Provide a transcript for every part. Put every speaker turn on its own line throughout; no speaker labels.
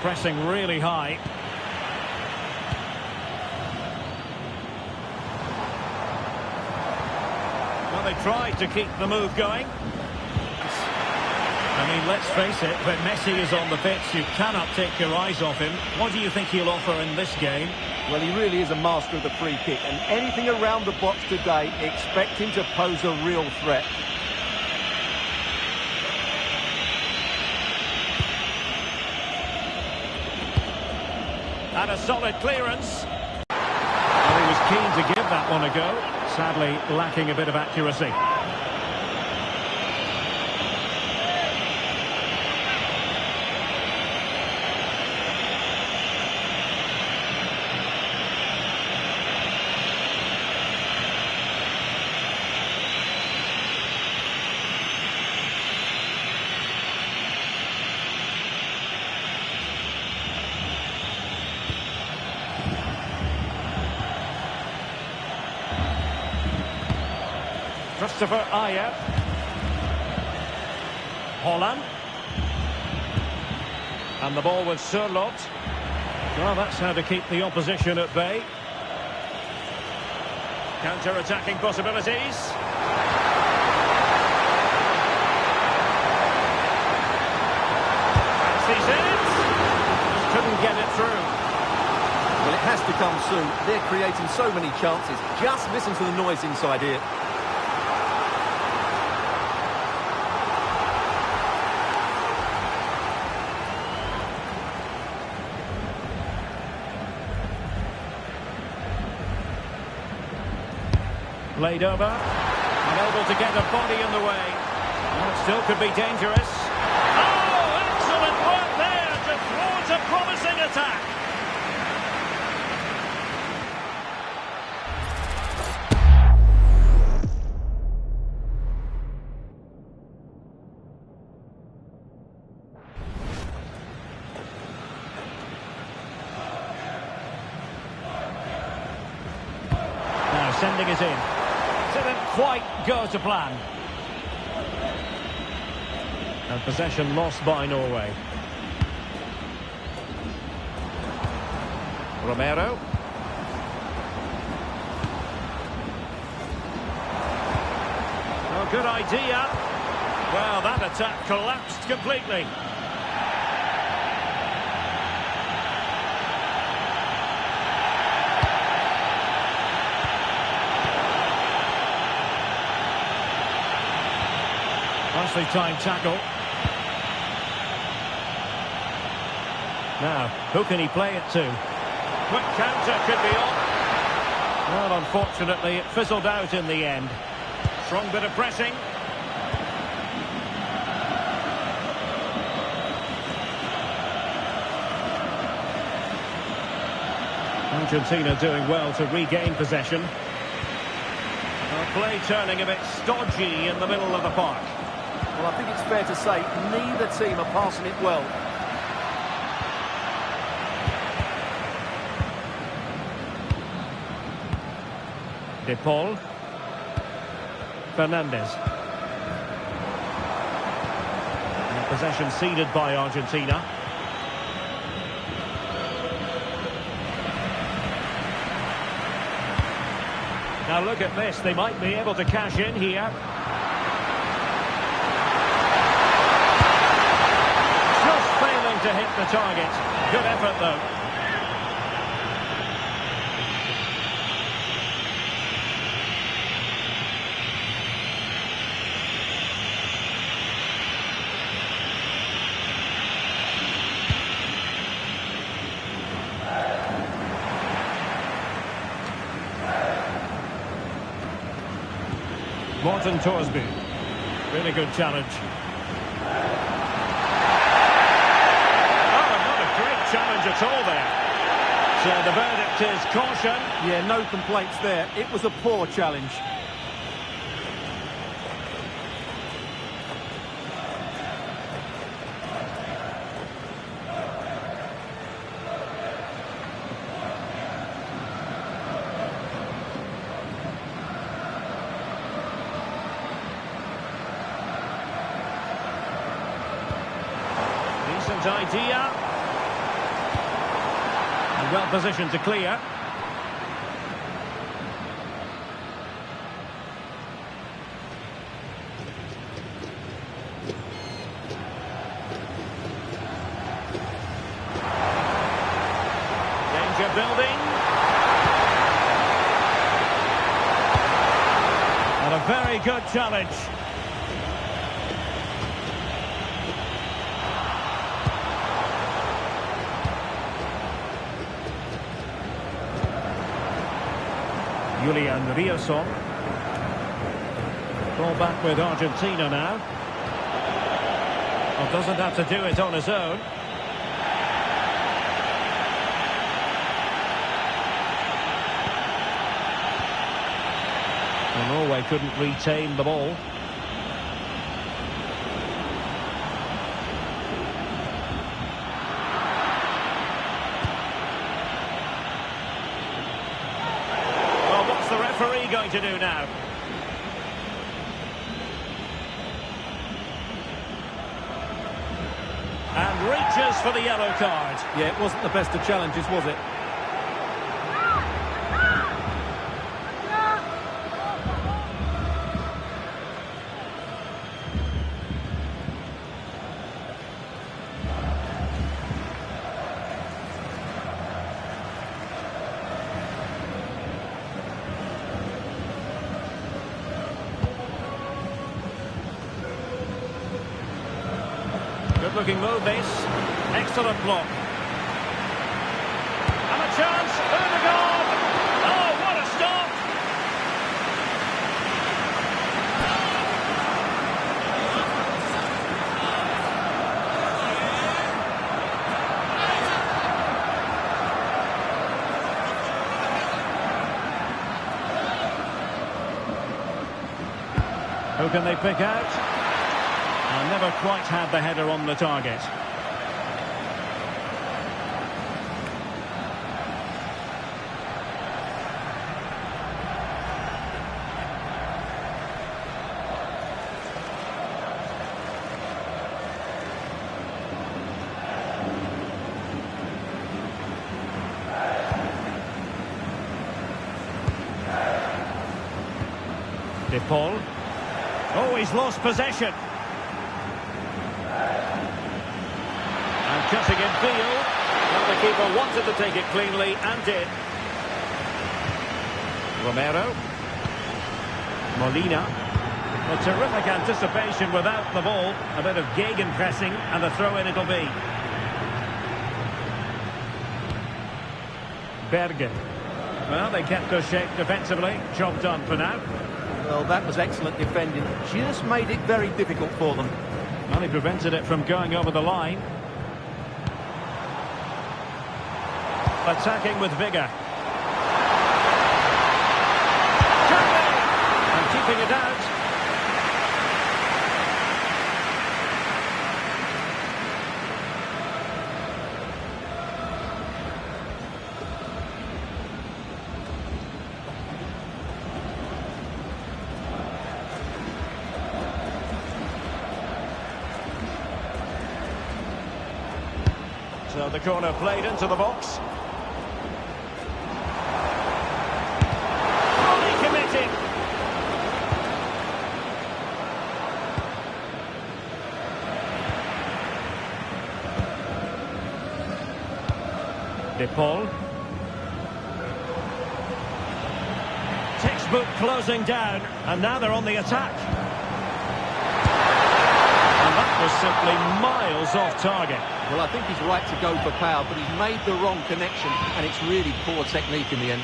Pressing really high. Well, they tried to keep the move going. I mean, let's face it, when Messi is on the pitch, you cannot take your eyes off him. What do you think he'll offer in this game?
Well, he really is a master of the free kick, and anything around the box today, expect him to pose a real threat.
And a solid clearance. Well, he was keen to give that one a go. Sadly, lacking a bit of accuracy. Christopher Ayer. Holland. And the ball with Sørloth. Well, that's how to keep the opposition at bay. Counter-attacking possibilities. Fancies it. Just couldn't get it through.
Well, it has to come soon. They're creating so many chances. Just listen to the noise inside here.
Played over, unable to get a body in the way. Well, it still could be dangerous. Oh, excellent work there to thwart a promising attack. Now sending it in. Didn't quite go to plan. And possession lost by Norway. Romero. Oh, good idea. Well, that attack collapsed completely. Nicely timed tackle. Now, who can he play it to? Quick counter could be on. Well, unfortunately, it fizzled out in the end. Strong bit of pressing. Argentina doing well to regain possession. Well, play turning a bit stodgy in the middle of the park.
Well, I think it's fair to say neither team are passing it well.
De Paul. Fernandez. And possession ceded by Argentina. Now look at this, they might be able to cash in here. Just failing to hit the target. Good effort though. Morten Thorsby. Really good challenge. Oh, not a great challenge at all there. So the verdict is caution.
Yeah, no complaints there. It was a poor challenge.
Decent idea. well positioned to clear. Danger building. And a very good challenge. Julian Rierson. Ball back with Argentina now. Well, doesn't have to do it on his own. Well, Norway couldn't retain the ball. The referee going to do now? And reaches for the yellow card.
Yeah, it wasn't the best of challenges, was it?
Good-looking move, this. Excellent block. And a chance. Odegaard. Oh, what a stop. Who can they pick out? Never quite had the header on the target. De Paul. Oh, he's lost possession. Cutting in field. Well, the keeper wanted to take it cleanly and did. Romero. Molina. A terrific anticipation without the ball. A bit of gegenpressing and the throw-in it'll be. Bergen. Well, they kept their shape defensively. Job done for now.
Well, that was excellent defending. Just made it very difficult for them.
Well, he prevented it from going over the line. Attacking with vigour. And keeping it out. So the corner played into the box. De Paul. Textbook closing down, and now they're on the attack. And that was simply miles off target.
Well, I think he's right to go for power, but he's made the wrong connection, and it's really poor technique in the end.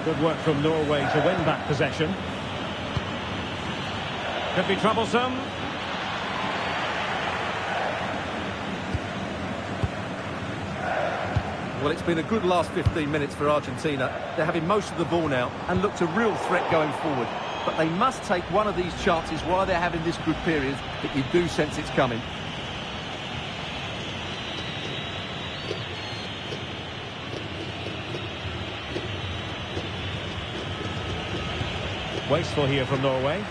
Good work from Norway to win back possession. Could be troublesome.
Well, it's been a good last 15 minutes for Argentina. They're having most of the ball now and looked a real threat going forward. but they must take one of these chances while they're having this good period that you do sense it's coming.
Wasteful here from Norway.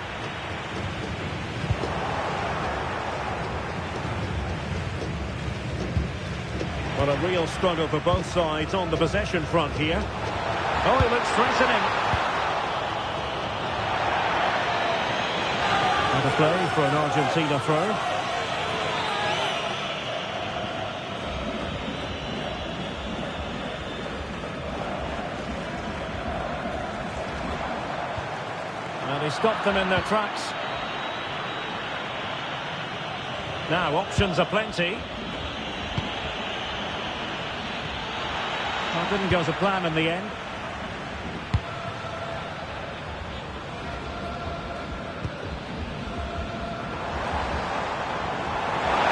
Well, a real struggle for both sides on the possession front here. Oh, he looks threatening. And a play for an Argentina throw. And he stopped them in their tracks. Now, options are plenty. Well, didn't go to plan in the end.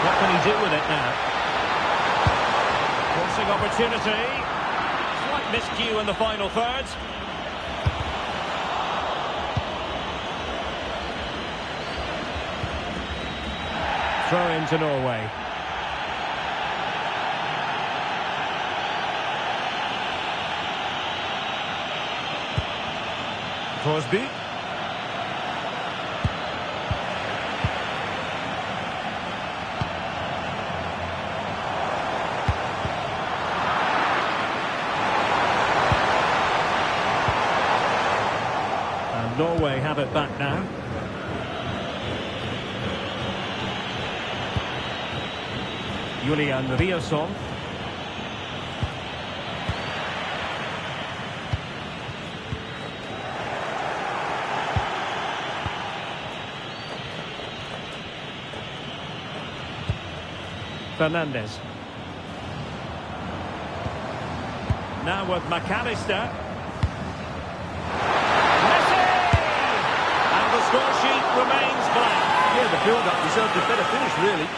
What can he do with it now? Forcing opportunity. Slight miscue in the final third. Throw into Norway. Crosby. And Norway have it back now. Julian Riosson. Fernandez. Now with McAllister. Messi! And the score sheet remains blank.
Yeah, the build-up deserved a better finish, really.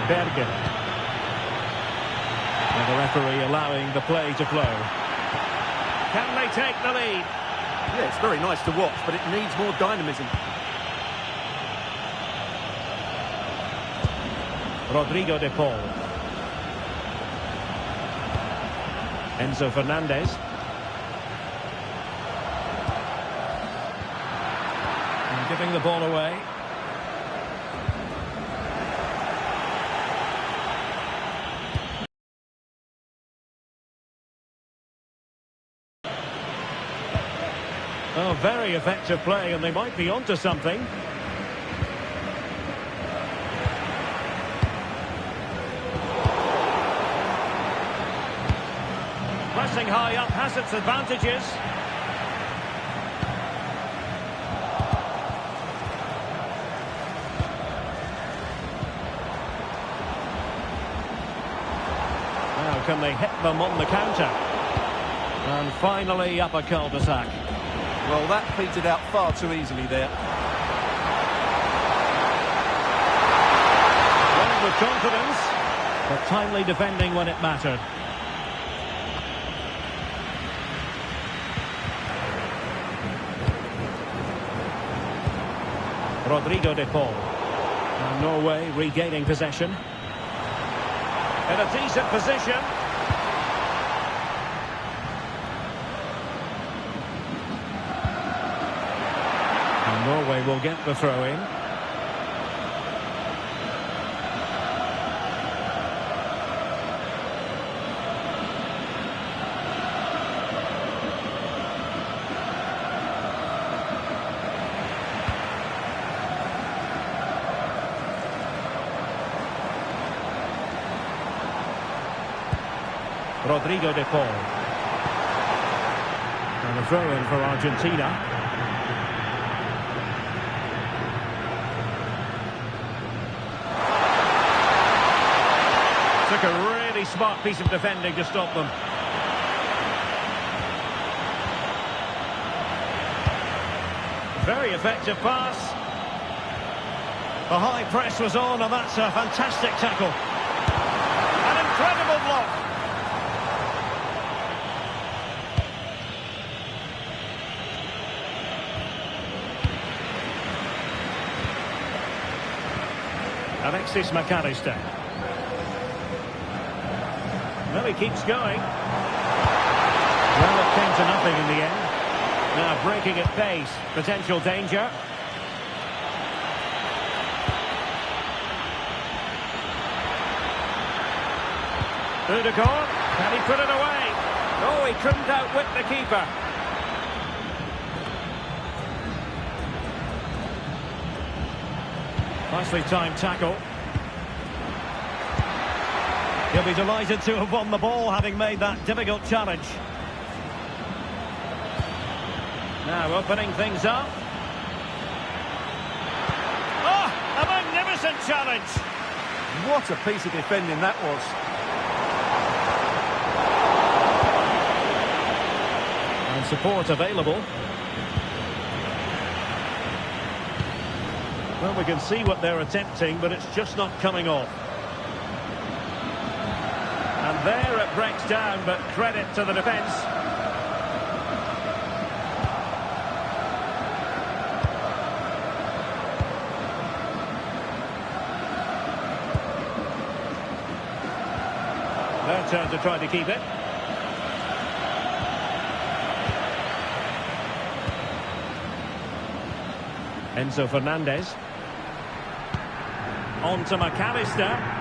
Bergen. And the referee allowing the play to flow. Can they take the lead?
Yeah, it's very nice to watch, but it needs more dynamism.
Rodrigo de Paul. Enzo Fernandez. And giving the ball away. Oh, very effective play, and they might be onto something. Pressing high up has its advantages. Now, can they hit them on the counter? And finally, up a cul-de-sac.
Well, that petered out far too easily there.
Running with confidence, but timely defending when it mattered. Rodrigo de Paul. And Norway regaining possession. In a decent position. Norway will get the throw-in. Rodrigo de Paul. And a throw-in for Argentina. Took a really really smart piece of defending to stop them. Very effective pass. The high press was on, and that's a fantastic tackle. An incredible block. Alexis McAllister. Well, he keeps going. Well, it came to nothing in the end. Now breaking at pace. Potential danger. Udegaard, can he put it away? Oh, he couldn't outwit the keeper. Nicely timed tackle. He'll be delighted to have won the ball, having made that difficult challenge. Now opening things up. Oh, a magnificent challenge.
What a piece of defending that was.
And support available. Well, we can see what they're attempting, but it's just not coming off. And there it breaks down, but credit to the defence. Their turn to try to keep it. Enzo Fernandez. On to McAllister.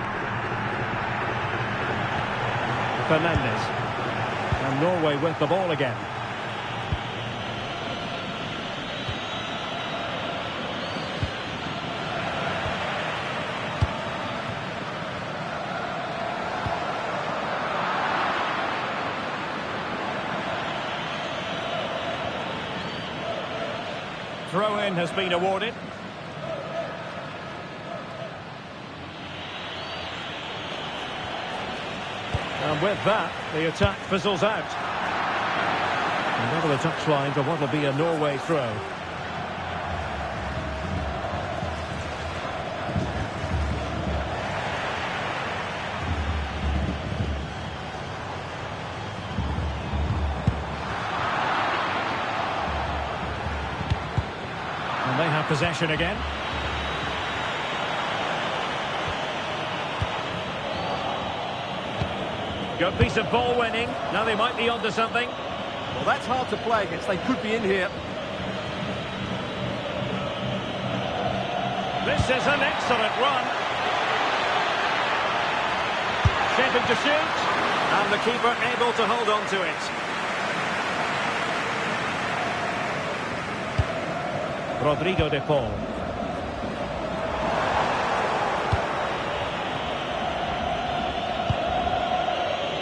Fernandez. And Norway with the ball again. Throw-in has been awarded. And with that, the attack fizzles out. And over the touchline for what will be a Norway throw. And they have possession again. Good piece of ball winning. Now they might be onto something.
Well, that's hard to play against. They could be in here.
This is an excellent run. Shaping to shoot. And the keeper able to hold on to it. Rodrigo de Paul.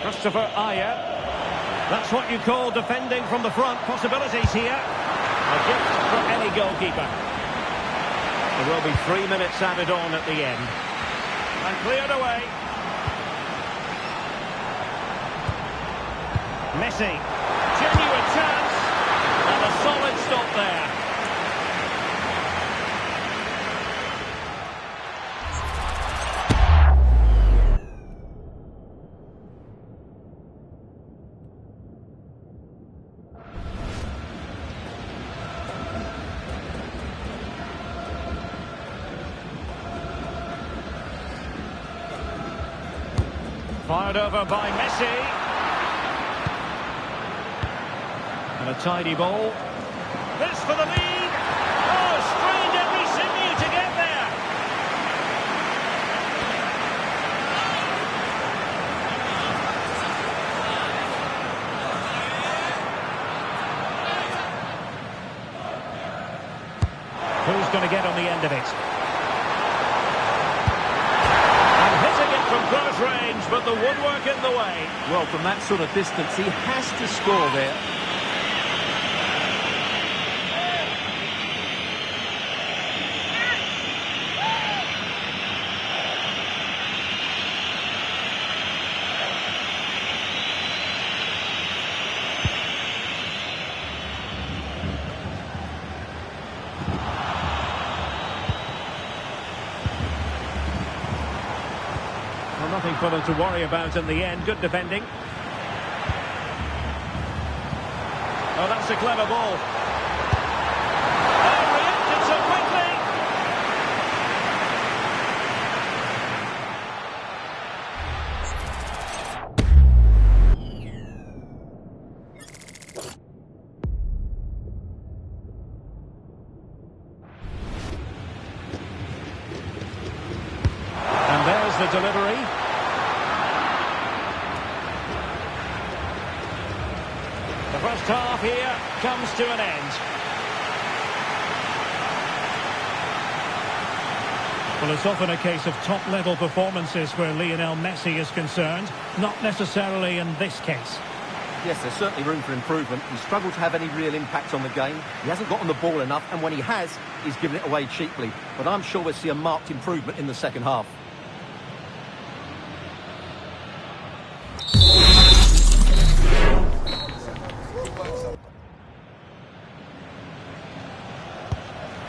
Christopher Ayer. That's what you call defending from the front. Possibilities here. A gift for any goalkeeper. There will be 3 minutes added on at the end. And cleared away. Messi. Genuine chance. And a solid stop there. Fired over by Messi. And a tidy ball. This for the lead. Oh, strained every sinew to get there. Who's going to get on the end of it? From close range, but the woodwork in the way.
Well, from that sort of distance, he has to score there.
for them to worry about in the end. Good defending. Oh, that's a clever ball. Oh, reacted so quickly. And there's the delivery. The first half here comes to an end. Well, it's often a case of top-level performances where Lionel Messi is concerned, not necessarily in this case.
Yes, there's certainly room for improvement. He's struggled to have any real impact on the game. He hasn't got on the ball enough, and when he has, he's given it away cheaply. But I'm sure we'll see a marked improvement in the second half.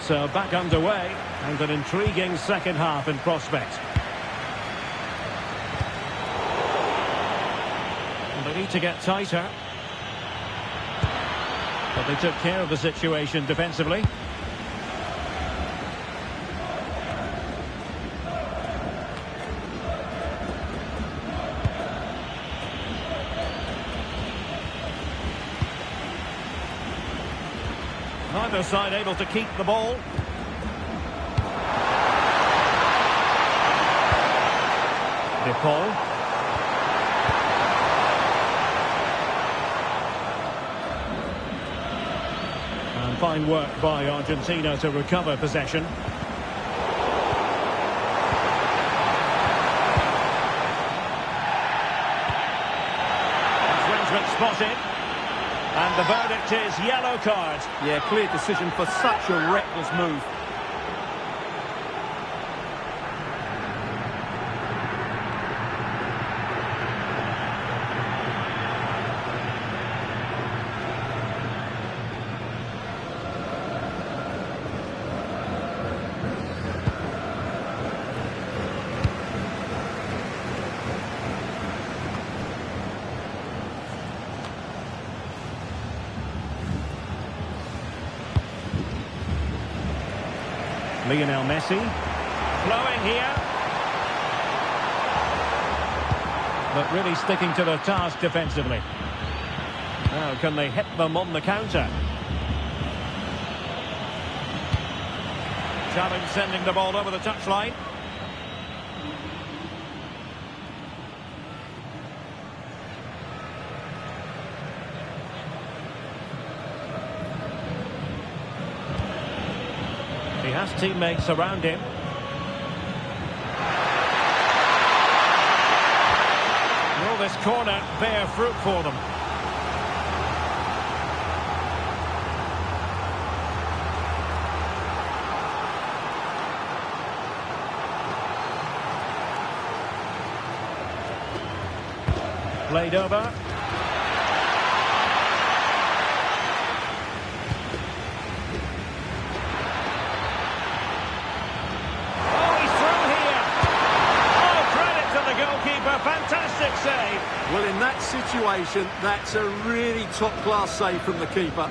So back underway, and an intriguing second half in prospect. And they need to get tighter. But they took care of the situation defensively. Neither side able to keep the ball. De Paul. And fine work by Argentina to recover possession. Infringement spotted. And the verdict is yellow card.
Yeah, clear decision for such a reckless move.
Lionel Messi, flowing here, but really sticking to the task defensively. Now can they hit them on the counter? Challenge sending the ball over the touchline. He has teammates around him. Will this corner bear fruit for them? Played over. Fantastic save.
Well, in that situation, that's a really top-class save from the keeper.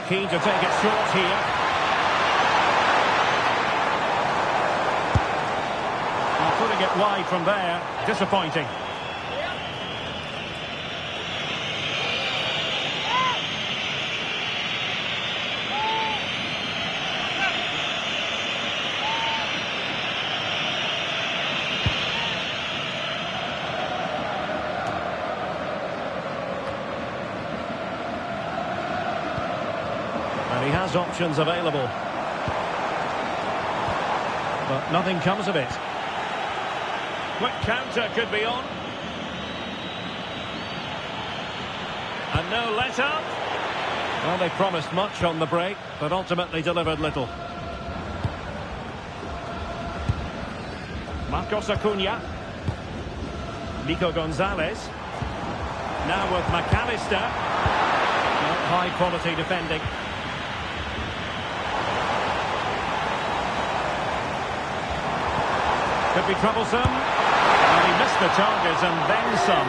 Keen to take it short here. Putting it wide from there, disappointing. And he has options available, but nothing comes of it. Quick counter could be on. And no let-up. Well, they promised much on the break, but ultimately delivered little. Marcos Acuna. Nico Gonzalez. Now with McAllister. High quality defending. Could be troublesome. And he missed the target and then some.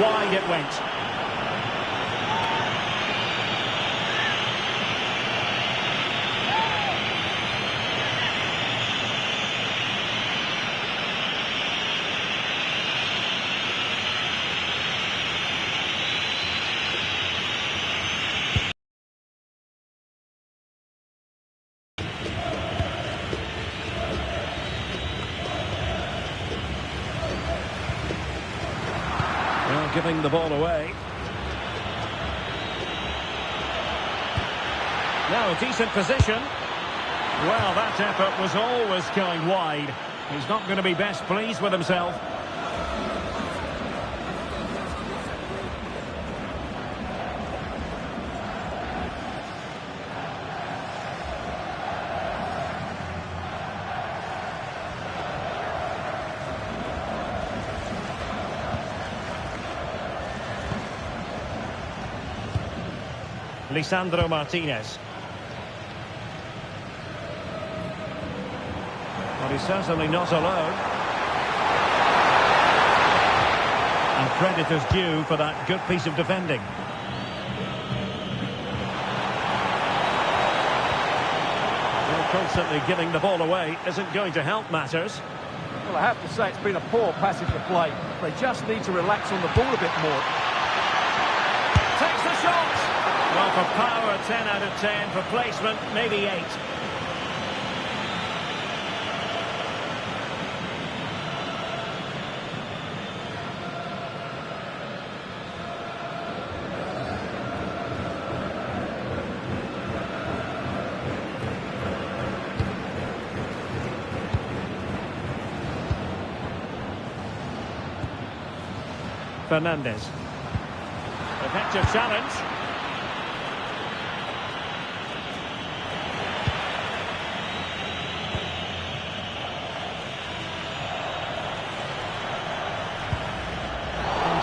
Wide it went. Giving the ball away. Now a decent position. Well, that effort was always going wide. He's not going to be best pleased with himself. Lisandro Martinez. Well, he's certainly not alone. And credit is due for that good piece of defending. Well, constantly giving the ball away isn't going to help matters.
Well, I have to say it's been a poor passage to play. They just need to relax on the ball a bit more.
Takes the shot! Well, for power, 10 out of 10. For placement, maybe 8. Fernandez. Effective challenge.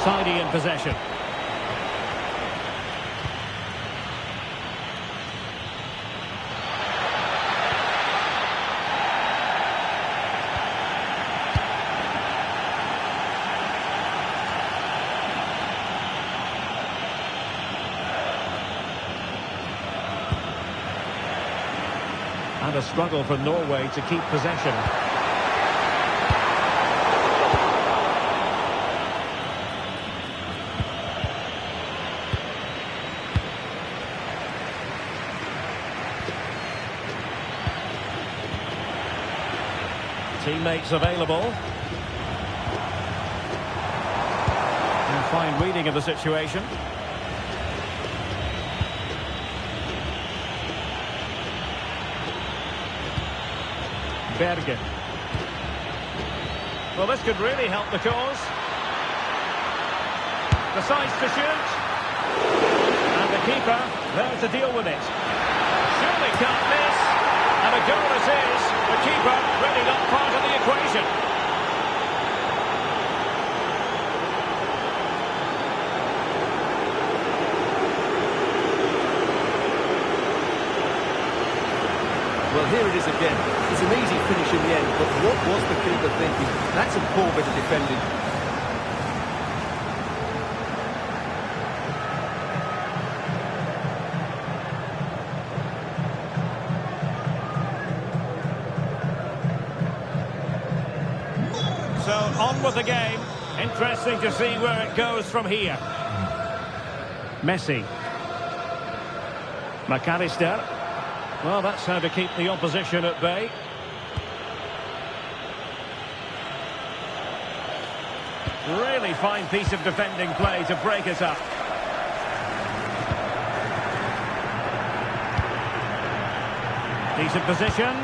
Tidy in possession. And a struggle for Norway to keep possession. Teammates available. And fine reading of the situation. Berge. Well, this could really help the cause. Decides to shoot. And the keeper there to deal with it. Surely can't miss. And a goal it is. The keeper really not part of the equation.
Well, here it is again. It's an easy finish in the end, but what was the keeper thinking? That's a poor bit of defending.
So, on with the game. Interesting to see where it goes from here. Messi. McAllister. Well, that's how to keep the opposition at bay. Really fine piece of defending play to break it up. Decent position.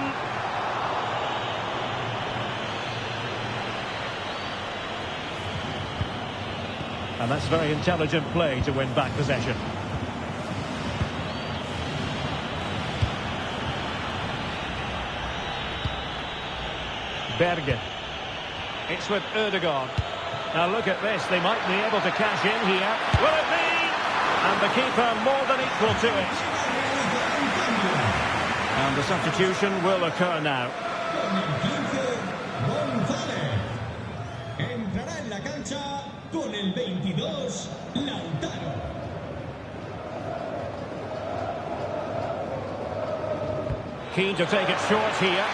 And that's very intelligent play to win back possession. Berge. It's with Ødegaard. Now look at this, they might be able to cash in here. Will it be? And the keeper more than equal to it. And the substitution will occur now.
Entrará en la cancha con el 22, Lautaro.
Keen to take it short here.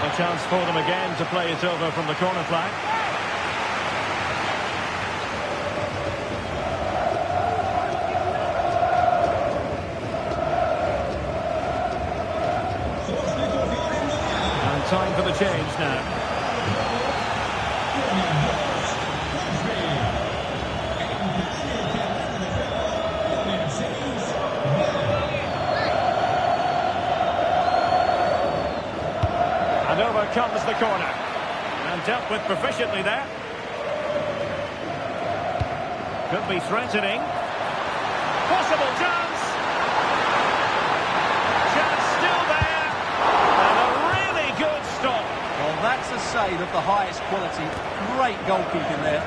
A chance for them again to play it over from the corner flag. And time for the change now. And over comes the corner. And dealt with proficiently there. Could be threatening. Possible chance. Chance still there. And a really good stop.
Well, that's a save of the highest quality. Great goalkeeping there.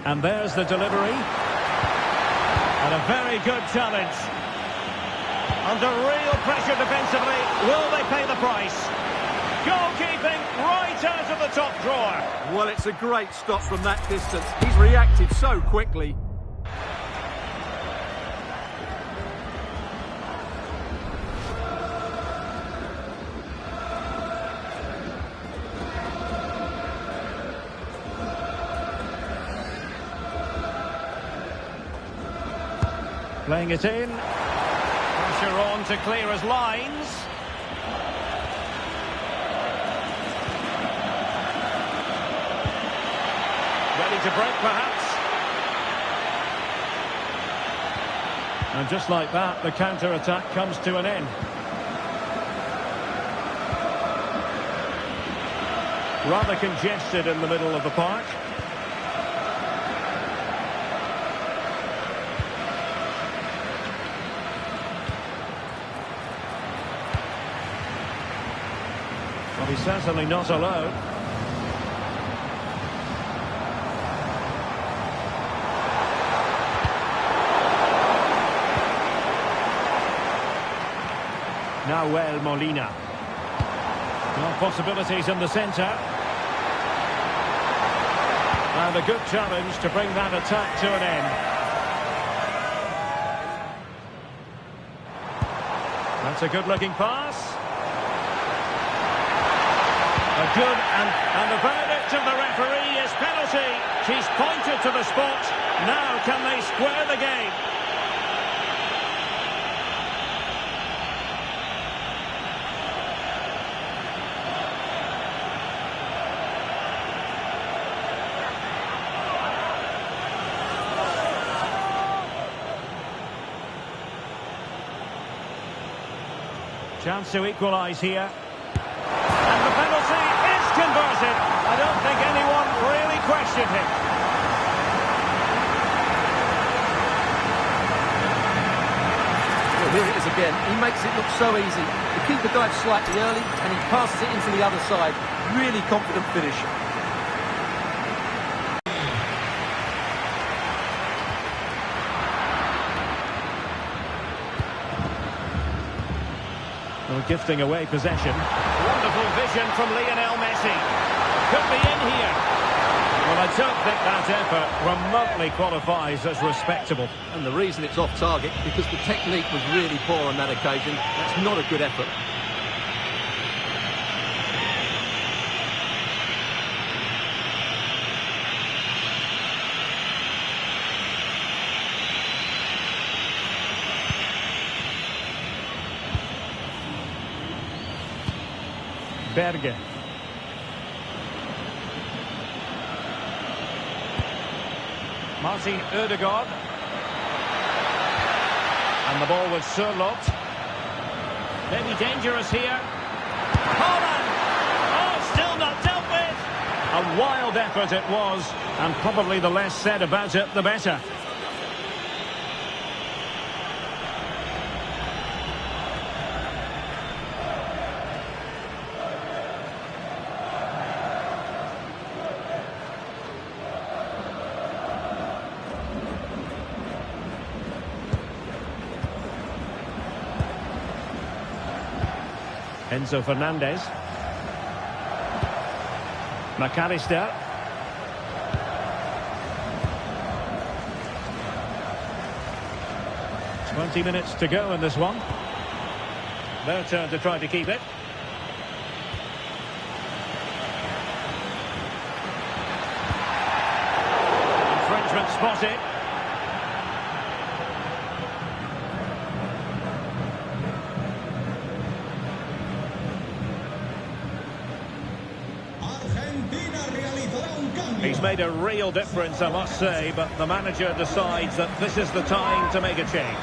And there's the delivery. And a very good challenge. Under real pressure defensively. Will they pay the price? Goalkeeping right out of the top drawer.
Well, it's a great stop from that distance. He's reacted so quickly.
Playing it in. Pressure on to clear his lines. Ready to break, perhaps. And just like that, the counter-attack comes to an end. Rather congested in the middle of the park. Well, he's certainly not alone. Nahuel Molina. No possibilities in the centre. And a good challenge to bring that attack to an end. That's a good-looking pass. A good and the verdict of the referee is penalty. She's pointed to the spot. Now can they square the game? Chance to equalise here. And the penalty is converted. I don't think anyone really questioned him.
Well, here it is again. He makes it look so easy. The keeper dives slightly early and he passes it into the other side. Really confident finish.
Well, gifting away possession. Wonderful vision from Lionel Messi. Could be in here. Well, I don't think that effort remotely qualifies as respectable.
And the reason it's off target, because the technique was really poor on that occasion. That's not a good effort.
Berge. Martin Ødegaard. And the ball with Sørloth. Maybe dangerous here. Holland! Oh, still not dealt with! A wild effort it was, and probably the less said about it, the better. Enzo Fernandez. McAllister. "20 minutes to go in this one. Their turn to try to keep it. Infringement spotted.
Argentina realizará un cambio.
He's made a real difference, I must say, but the manager decides that this is the time to make a change.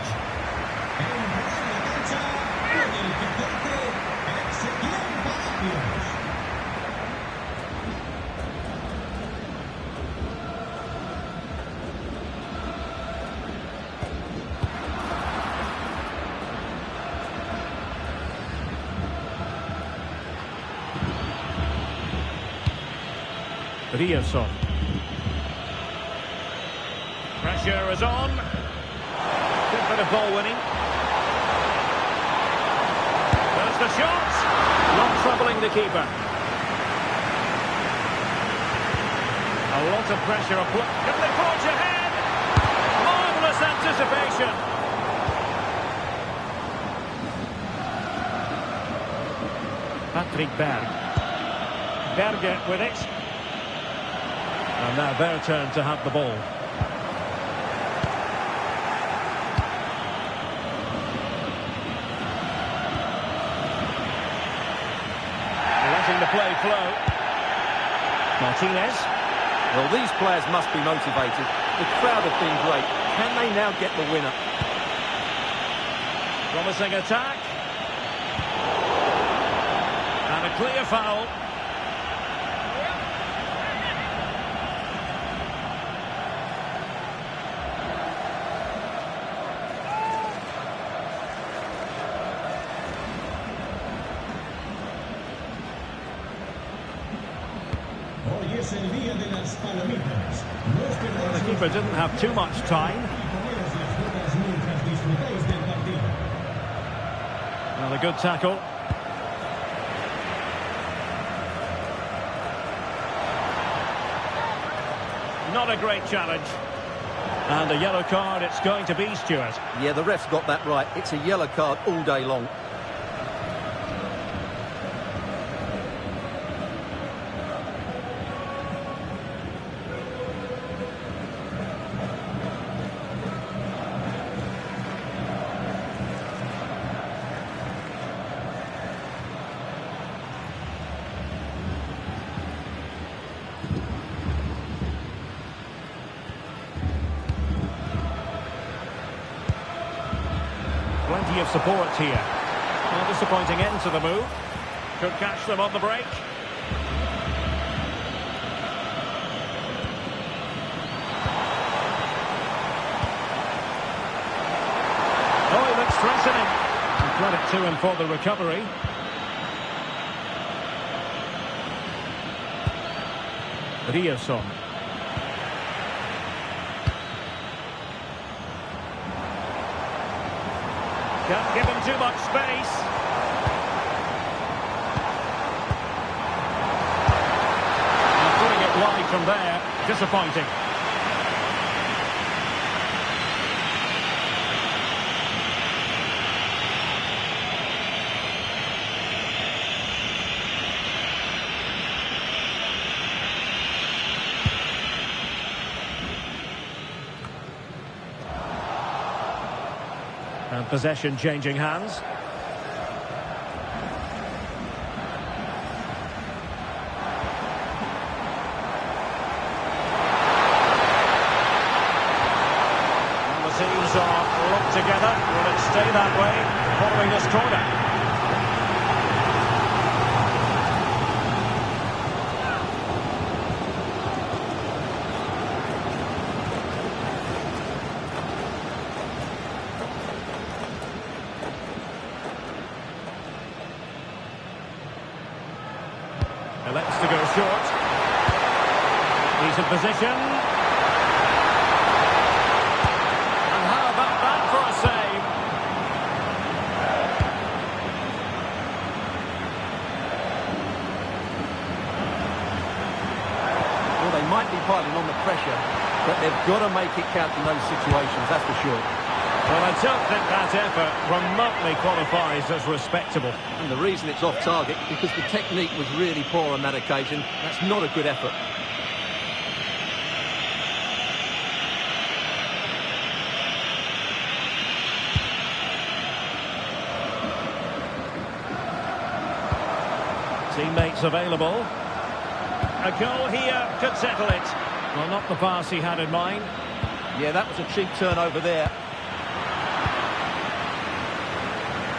Riosson. Pressure is on. Good bit of ball winning. There's the shot. Not troubling the keeper. A lot of pressure. Can they forge ahead? Marvellous anticipation. Patrick Berg. Berger with it. And now their turn to have the ball. Letting the play flow. Martinez.
Well, these players must be motivated. The crowd have been great. Can they now get the winner?
Promising attack. And a clear foul. The keeper didn't have too much time. Well, a good tackle. Not a great challenge. And a yellow card it's going to be, Stuart.
Yeah, the ref's got that right. It's a yellow card all day long.
Plenty of support here. Well, disappointing end to the move. Could catch them on the break. Oh, he looks threatening. And credit to him for the recovery. Riosson. Can't give him too much space. And putting it wide from there. Disappointing. And possession changing hands. And the teams are locked together. Will it stay that way following this corner? Elects to go short. He's in position. And how about that for a save?
might be piling on the pressure, but they've got to make it count in those situations, that's for sure.
Well, I don't think that effort remotely qualifies as respectable.
And the reason it's off target, because the technique was really poor on that occasion. That's not a good effort.
Teammates available. A goal here could settle it. Well, not the pass he had in mind.
Yeah, that was a cheap turnover there.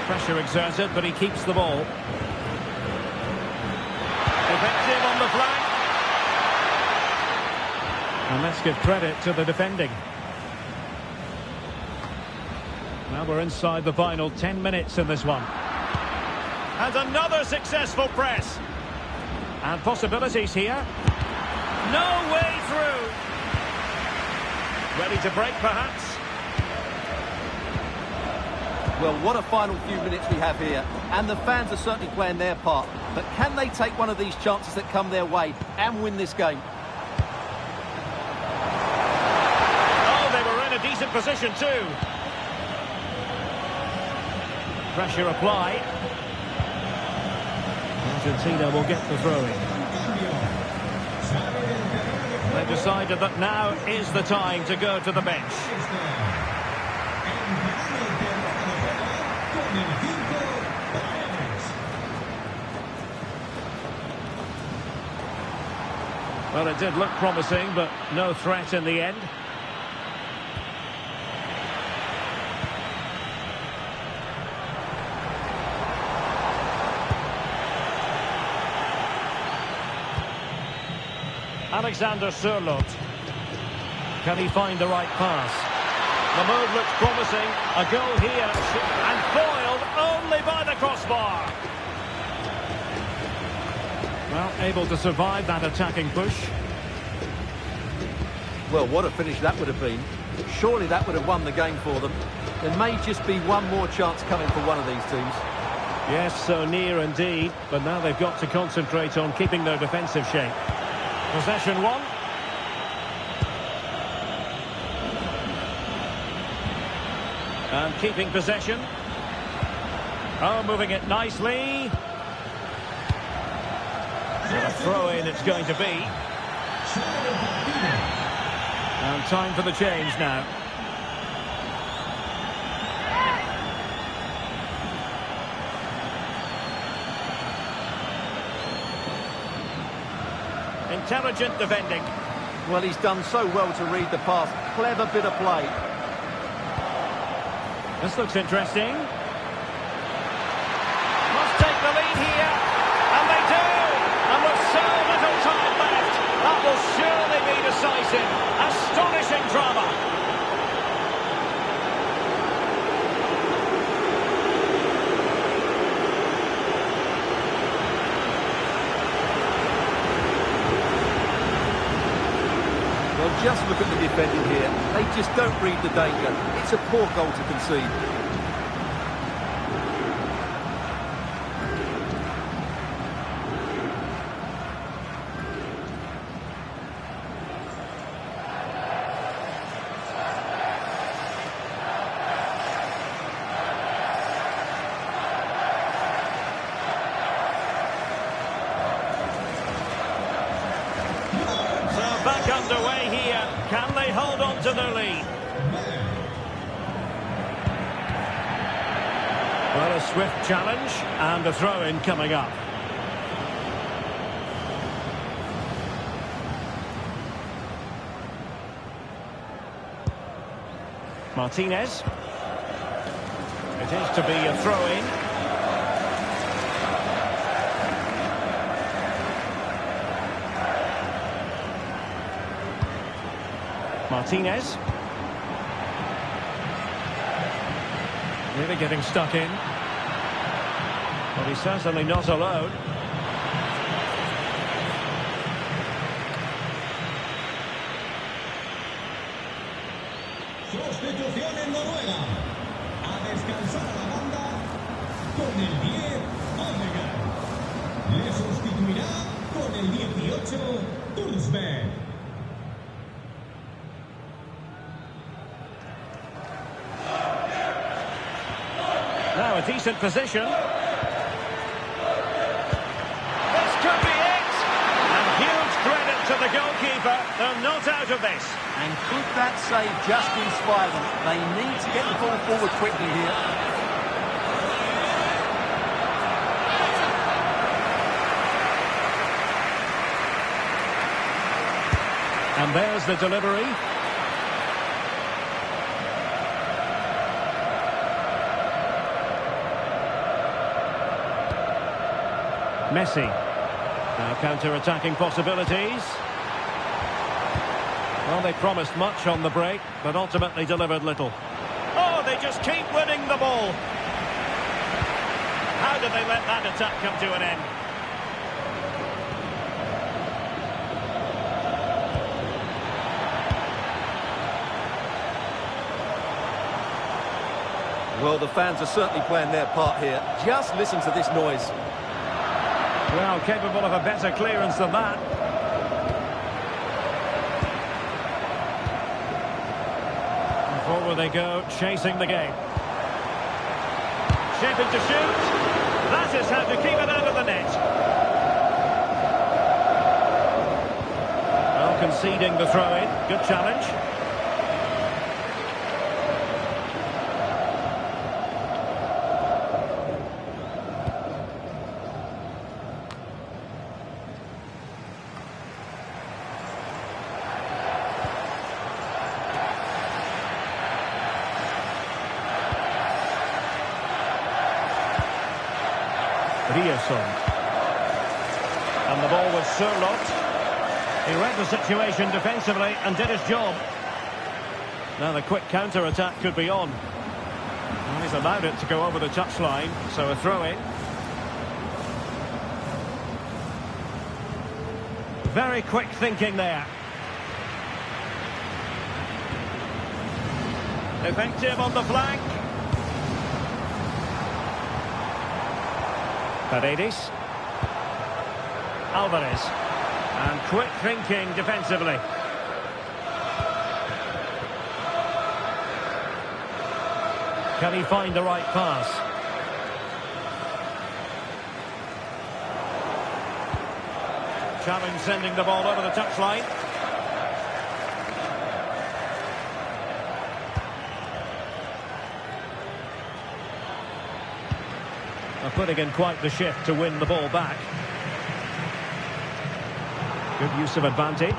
Pressure exerted, but he keeps the ball. Effective on the flank. And let's give credit to the defending. Now we're inside the final 10 minutes in this one. And another successful press. And possibilities here. No way through. Ready to break, perhaps?
Well, what a final few minutes we have here. And the fans are certainly playing their part. But can they take one of these chances that come their way and win this game?
Oh, they were in a decent position too. Pressure applied. Argentina will get the throw-in. They've decided that now is the time to go to the bench. Well, it did look promising, but no threat in the end. Alexander Sørloth. Can he find the right pass? The move looks promising. A goal here and foiled only by the crossbar. Well, able to survive that attacking push.
Well, what a finish that would have been. Surely that would have won the game for them. There may just be one more chance coming for one of these teams.
Yes, so near indeed. But now they've got to concentrate on keeping their defensive shape. Possession one. And keeping possession. Oh, moving it nicely. What a throw-in it's going to be. And time for the change now. Intelligent defending.
Well, he's done so well to read the pass. Clever bit of play.
This looks interesting. Must take the lead here. And they do. And with so little time left, that will surely be decisive. Astonishing drama.
Well, just look at the defending here. They just don't read the danger. It's a poor goal to concede.
Back underway here. Can they hold on to their lead? Well, a swift challenge and a throw-in coming up. Martinez. It is to be a throw-in. Martinez. Really getting stuck in. But he's certainly not alone.
Sustitución en Noruega. A descansar la banda con el 10, Odegaard. Le sustituirá con el 18, Tursberg.
a decent position. This could be it! And huge credit to the goalkeeper. They're not out of this.
And could that save just inspire them? They need to get the ball forward quickly here.
And there's the delivery. Messi. Now counter-attacking possibilities. Well, they promised much on the break, but ultimately delivered little. Oh, they just keep winning the ball. How did they let that attack come to an end?
Well, the fans are certainly playing their part here. Just listen to this noise.
Well, capable of a better clearance than that. And forward they go, chasing the game. Shaping to shoot. That is how to keep it out of the net. Well, conceding the throw-in. Good challenge. And the ball was Surlot. He read the situation defensively and did his job. Now the quick counter-attack could be on. Well, he's allowed it to go over the touchline, so a throw-in. Very quick thinking there. Effective on the flank. Paredes. Alvarez. And quick thinking defensively. Can he find the right pass? Challenge sending the ball over the touchline. Putting in quite the shift to win the ball back. Good use of advantage.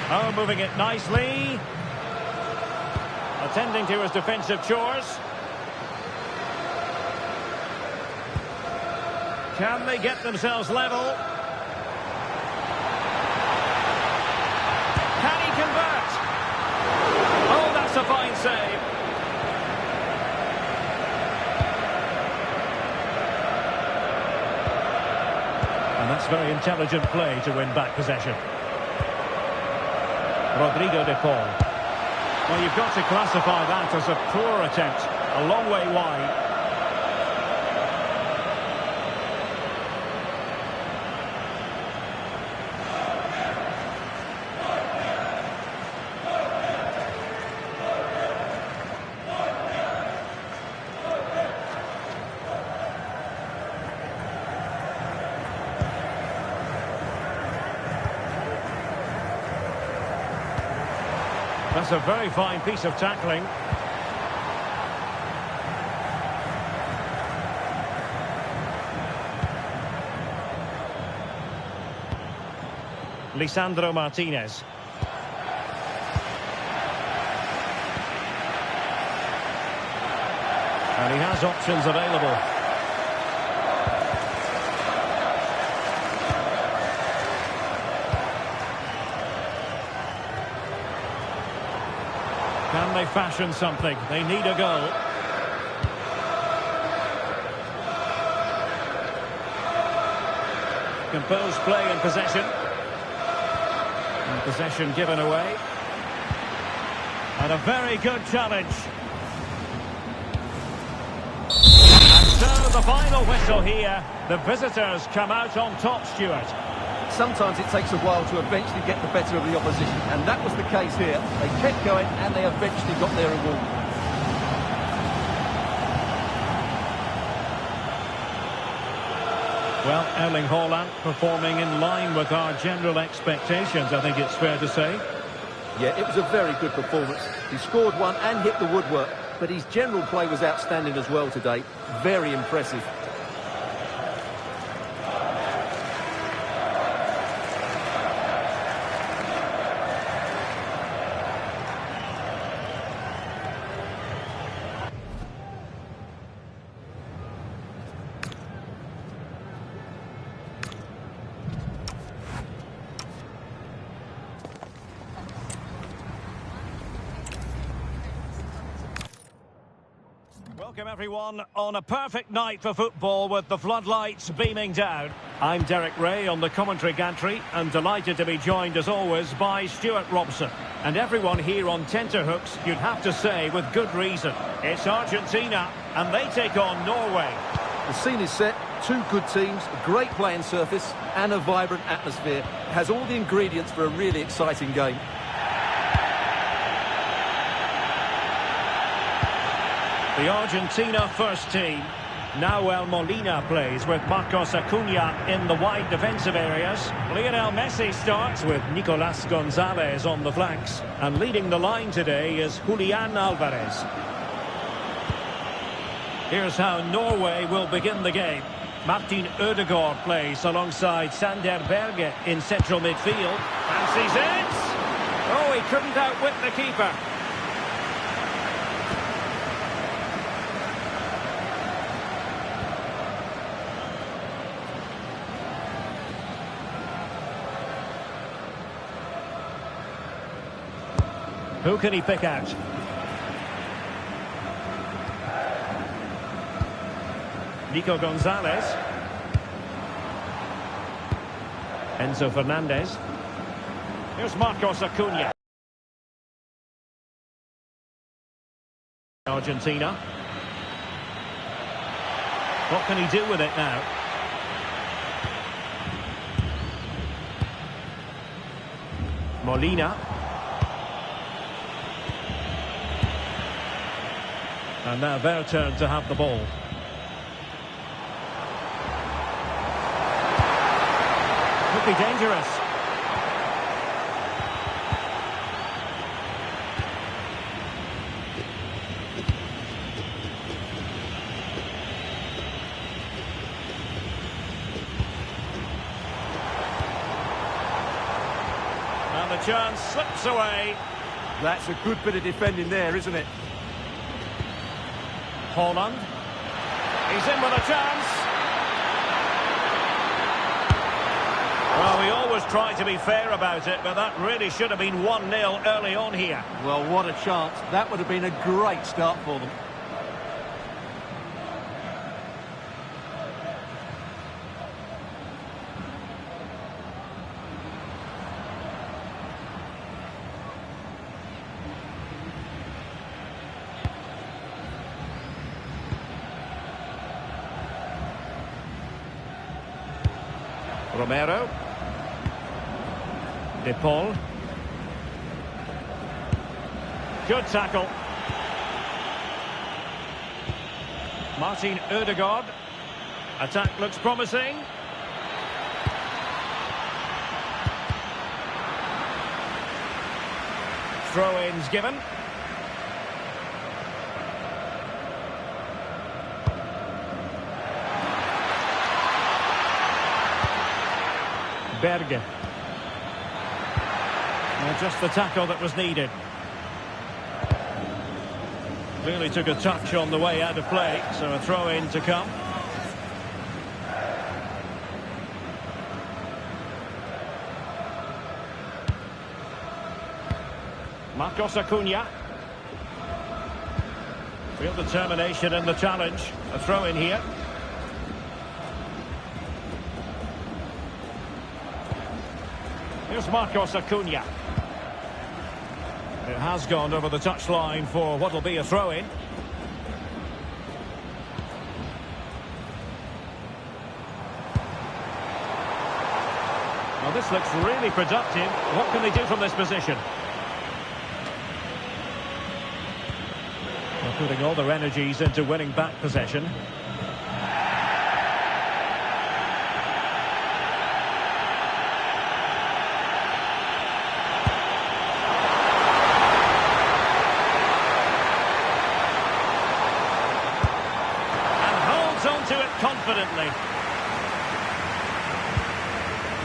Oh, moving it nicely. Attending to his defensive chores. Can they get themselves level? Can he convert? Oh, that's a fine save. That's very intelligent play to win back possession. Rodrigo de Paul. Well, you've got to classify that as a poor attempt. A long way wide. That's a very fine piece of tackling. Lisandro Martinez. And he has options available. Can they fashion something? They need a goal. Composed play in possession. And possession given away. And a very good challenge. And so the final whistle here. The visitors come out on top, Stuart.
sometimes it takes a while to eventually get the better of the opposition, and that was the case here. They kept going, and they eventually got their reward.
Well, Erling Haaland performing in line with our general expectations, I think it's fair to say.
Yeah, it was a very good performance. He scored one and hit the woodwork, but his general play was outstanding as well today. Very impressive.
Welcome everyone on a perfect night for football with the floodlights beaming down. I'm Derek Ray on the commentary gantry and delighted to be joined as always by Stuart Robson. And everyone here on tenterhooks, you'd have to say with good reason. It's Argentina and they take on Norway.
The scene is set, two good teams, a great playing surface and a vibrant atmosphere. It has all the ingredients for a really exciting game.
The Argentina first team. Nahuel Molina plays with Marcos Acuna in the wide defensive areas. Lionel Messi starts with Nicolas Gonzalez on the flanks. And leading the line today is Julian Alvarez. Here's how Norway will begin the game. Martin Ødegaard plays alongside Sander Berge in central midfield. Fancies it! Oh, he couldn't outwit the keeper. Who can he pick out? Nico Gonzalez. Enzo Fernandez. Here's Marcos Acuna. Argentina. What can he do with it now? Molina. And now their turn to have the ball. Could be dangerous. And the chance slips away.
That's a good bit of defending there, isn't it?
Haaland. He's in with a chance. Well, we always try to be fair about it, but that really should have been 1-0 early on here.
Well, what a chance. That would have been a great start for them.
Romero. De Paul. Good tackle. Martin Ødegaard. Attack looks promising. Throw-ins given. Berge. Just the tackle that was needed. Clearly took a touch on the way out of play, so a throw-in to come. Marcos Acuna. Real determination in the challenge. A throw-in here. Here's Marcos Acuna. It has gone over the touchline for what will be a throw-in. Well, this looks really productive. What can they do from this position? They're putting all their energies into winning back possession. Onto it confidently.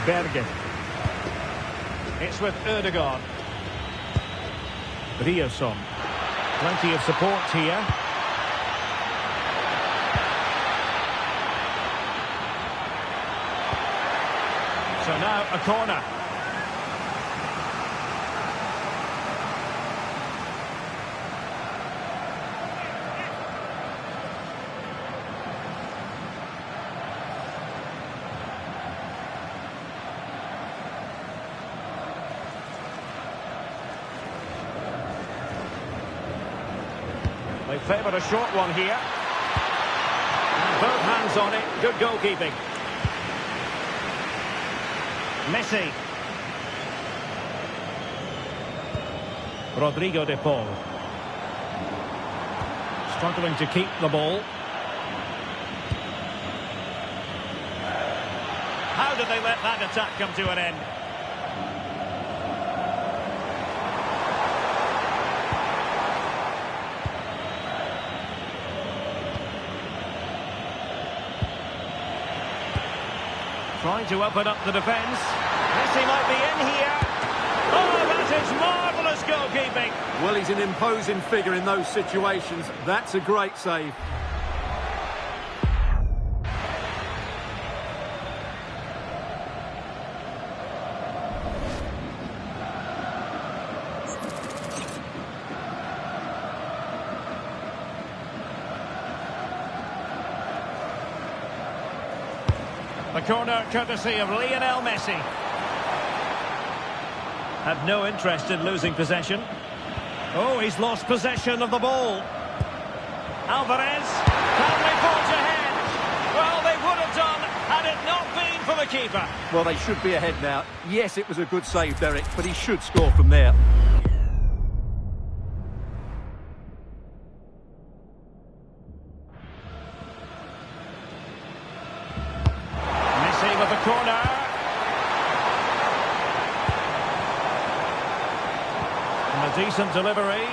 Berge. It's with Ødegaard. Ryerson. Plenty of support here. So now a corner. They favoured a short one here. And both hands on it. Good goalkeeping. Messi. Rodrigo de Paul. Struggling to keep the ball. How did they let that attack come to an end? Trying to open up the defence. Messi might be in here. Oh, that is marvellous goalkeeping.
Well, he's an imposing figure in those situations. That's a great save.
The corner courtesy of Lionel Messi. Had no interest in losing possession. Oh, he's lost possession of the ball. Alvarez. Can they forge ahead? Well, they would have done had it not been for the keeper.
Well, they should be ahead now. Yes, it was a good save, Derek, but he should score from there.
With the corner. And a decent delivery.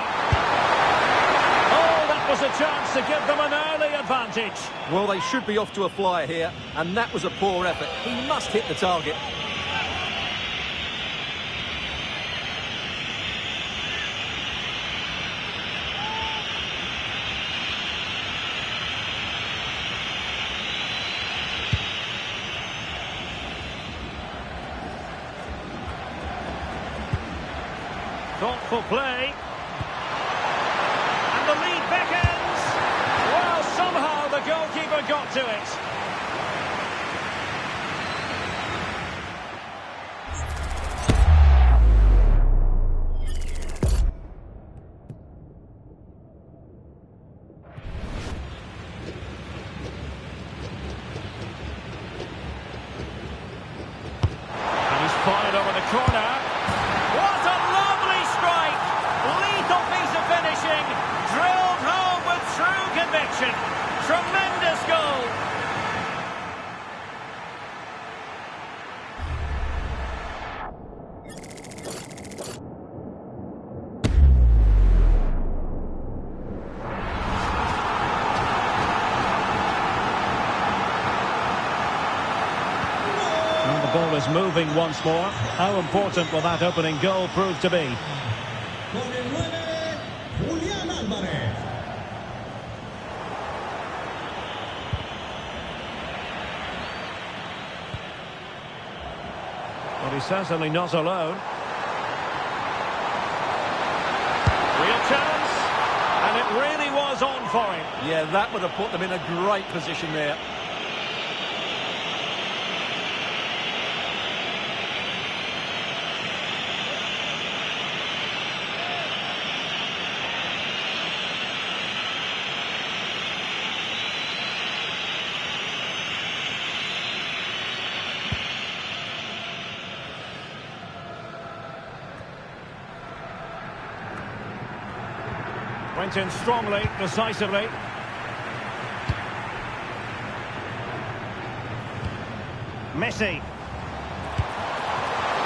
Oh, that was a chance to give them an early advantage.
Well, they should be off to a flyer here, and that was a poor effort. He must hit the target.
Thoughtful play. And the lead beckons. Well, somehow the goalkeeper got to it. And he's fired over the corner. What a lovely strike! Lethal piece of finishing, drilled home with true conviction. Tremendous goal. And the ball is moving once more. How important will that opening goal prove to be?
Con el 9, Julián Álvarez.
Well, he's certainly not alone. Real chance, and it really was on for him.
Yeah, that would have put them in a great position there.
Went in strongly, decisively. Messi.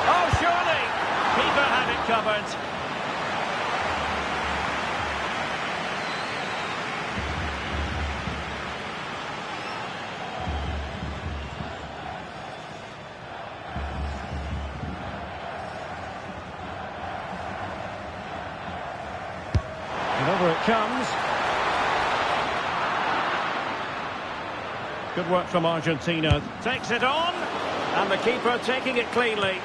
Oh, surely! Keeper had it covered. And over it comes. Good work from Argentina. Takes it on. And the keeper taking it cleanly.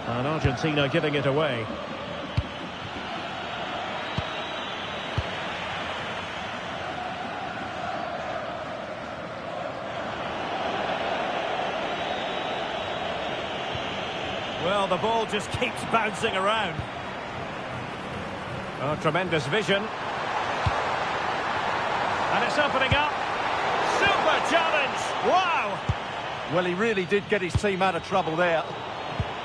And Argentina giving it away. Well, the ball just keeps bouncing around. Oh, tremendous vision. And it's opening up. Super challenge. Wow.
Well, he really did get his team out of trouble there.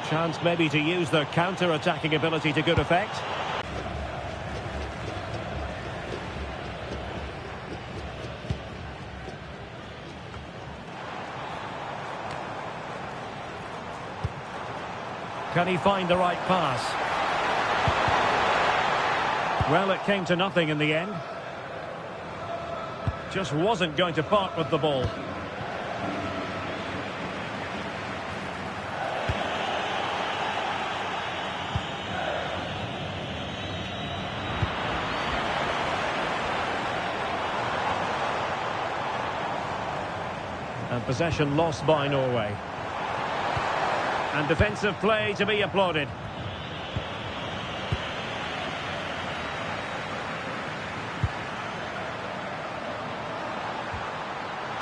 Chance maybe to use their counter-attacking ability to good effect. Can he find the right pass? Well, it came to nothing in the end. Just wasn't going to part with the ball. And possession lost by Norway. And defensive play to be applauded.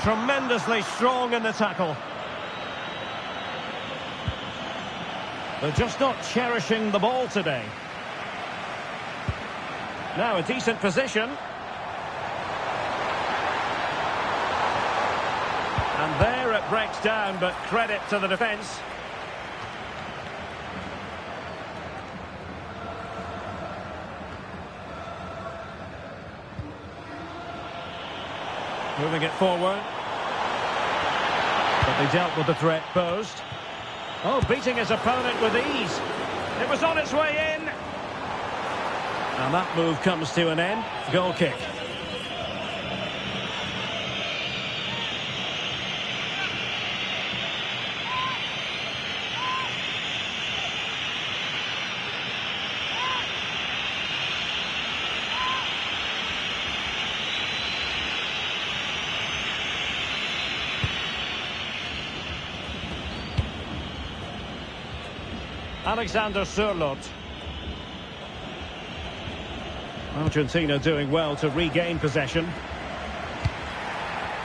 Tremendously strong in the tackle. They're just not cherishing the ball today. Now a decent position. And there it breaks down, but credit to the defence. Moving it forward. But they dealt with the threat posed. Oh, beating his opponent with ease. It was on its way in. And that move comes to an end. Goal kick. Alexander Sørloth. Argentina doing well to regain possession.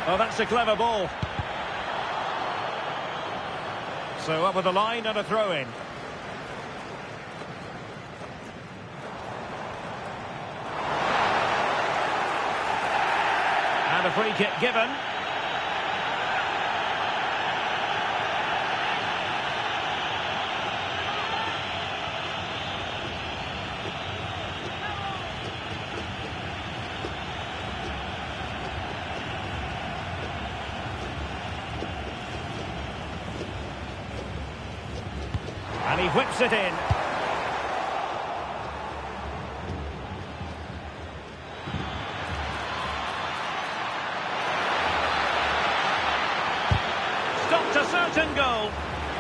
Oh, that's a clever ball. So up with the line and a throw-in. And a free kick given. And he whips it in. Stopped a certain goal.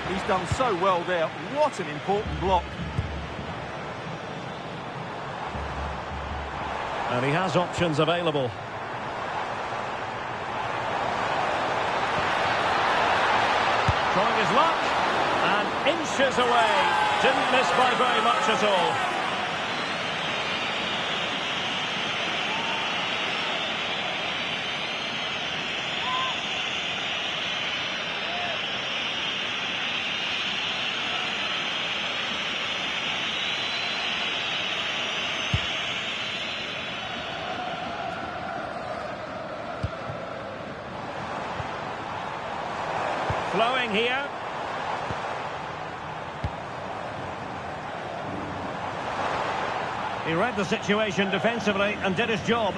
He's done so well there. What an important block.
And he has options available. Trying his luck. And inches away. Didn't miss by very much at all. flowing here. He read the situation defensively and did his job.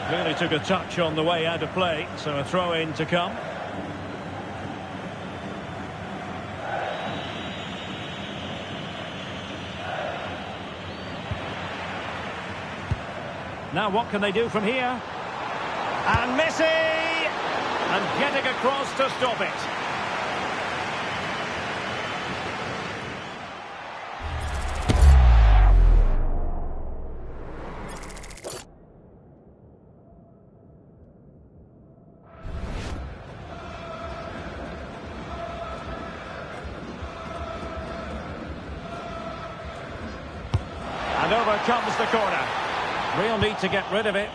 Clearly took a touch on the way out of play, so a throw-in to come. Now what can they do from here? And Messi! And getting across to stop it. And over comes the corner. Real need to get rid of it.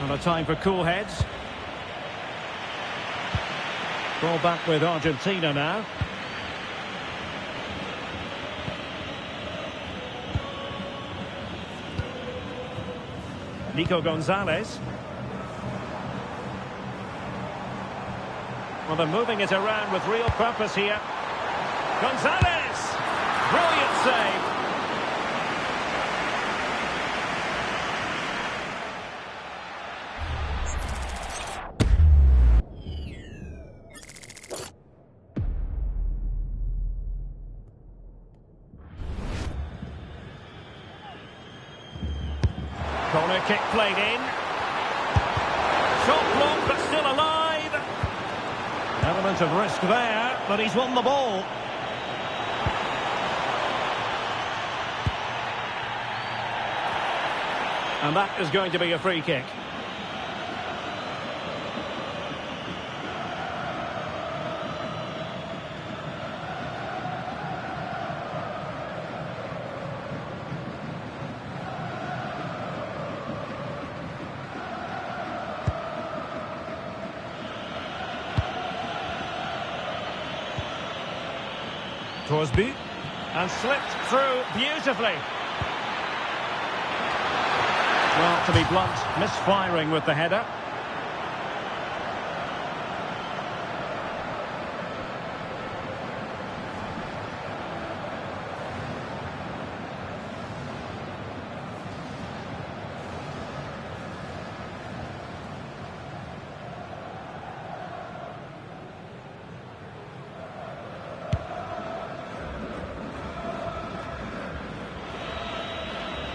And a time for cool heads. Ball back with Argentina now. Nico Gonzalez. Well, they're moving it around with real purpose here. Gonzalez! Brilliant save. Corner kick played in. Shot blocked but still alive. Element of risk there, but he's won the ball. And that is going to be a free kick. Torsby, and slipped through beautifully. Well, to be blunt, misfiring with the header.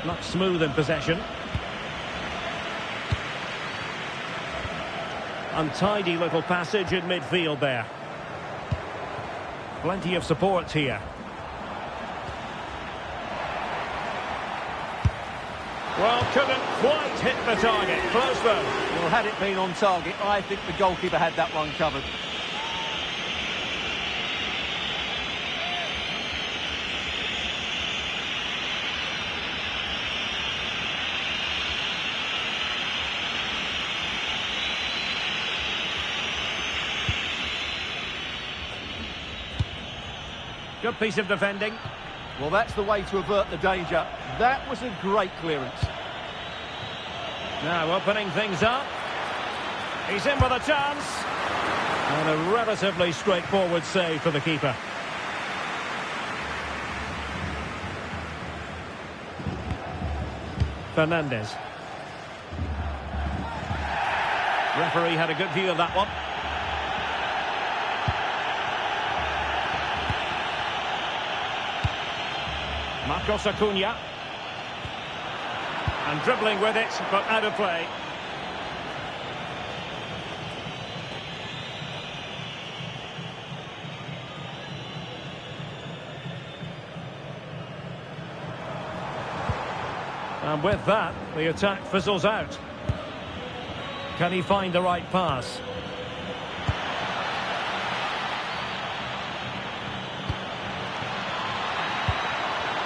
Not smooth in possession. Untidy little passage in midfield there. Plenty of support here. Well, couldn't quite hit the target. Close though.
Well, had it been on target, I think the goalkeeper had that one covered.
Good piece of defending.
Well, that's the way to avert the danger. That was a great clearance.
Now opening things up. He's in with a chance. And a relatively straightforward save for the keeper. Fernandez. Referee had a good view of that one. Marcos Acuna. And dribbling with it, but out of play. And with that, the attack fizzles out. Can he find the right pass?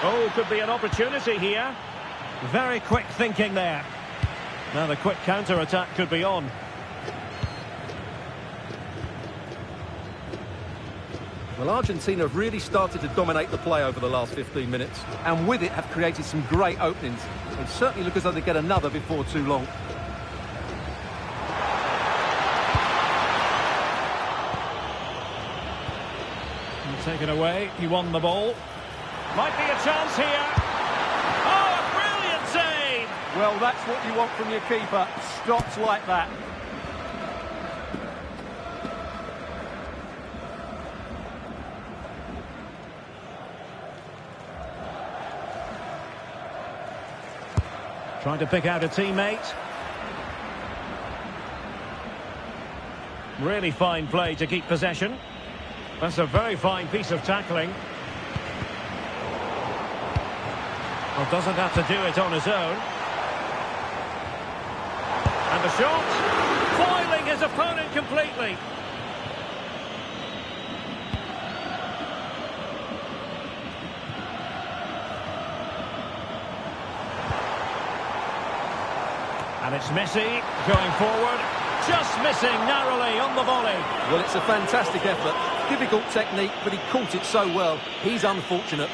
Oh, could be an opportunity here. Very quick thinking there. Now the quick counter-attack could be on.
Well, Argentina have really started to dominate the play over the last 15 minutes, and with it have created some great openings. It certainly looks as though they get another before too long.
And taken away, he won the ball. Might be a chance here. Oh, a brilliant save!
Well, that's what you want from your keeper. Stops like that.
Trying to pick out a teammate. Really fine play to keep possession. That's a very fine piece of tackling. Well, doesn't have to do it on his own. And the shot, foiling his opponent completely. And it's Messi going forward, just missing narrowly on the volley.
Well, it's a fantastic effort. Difficult technique, but he caught it so well. He's unfortunate.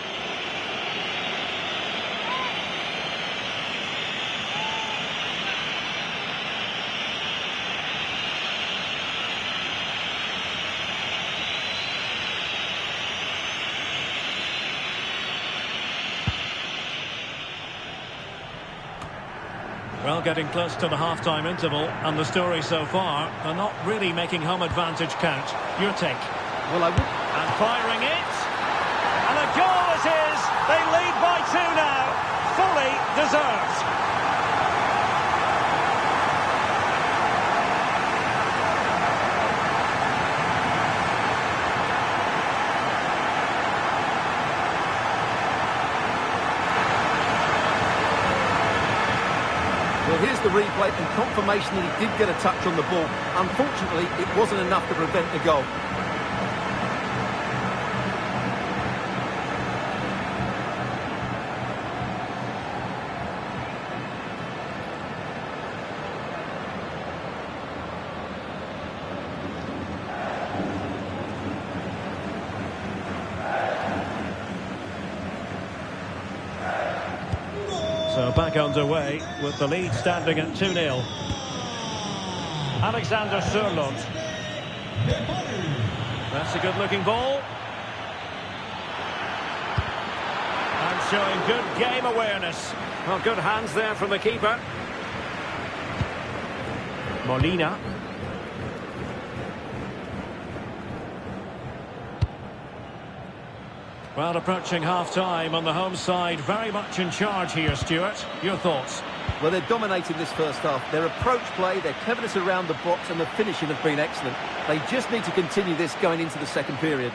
Well, getting close to the half-time interval, and the story so far, they're not really making home advantage count. Your take?
Well, I would...
And firing it. And a goal it is. They lead by 2 now. Fully deserved.
Well, here's the replay and confirmation that he did get a touch on the ball. Unfortunately, it wasn't enough to prevent the goal.
So back underway with the lead standing at 2-0. Alexander Sørloth. That's a good-looking ball. And showing good game awareness. Well, good hands there from the keeper. Molina. Well, approaching half-time on the home side, very much in charge here, Stuart. Your thoughts?
Well, they're dominating this first half. Their approach play, their cleverness around the box and the finishing have been excellent. They just need to continue this going into the second period.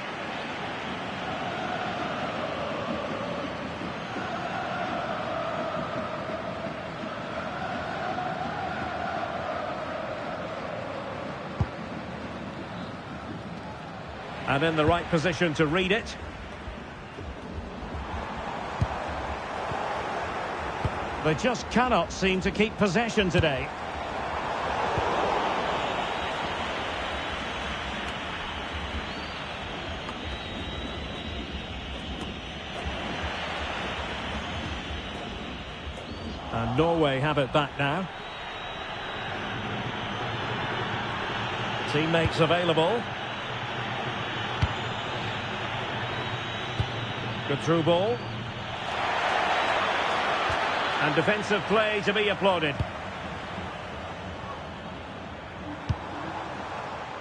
And in the right position to read it. They just cannot seem to keep possession today. And Norway have it back now. Teammates available. Good through ball. And defensive play to be applauded.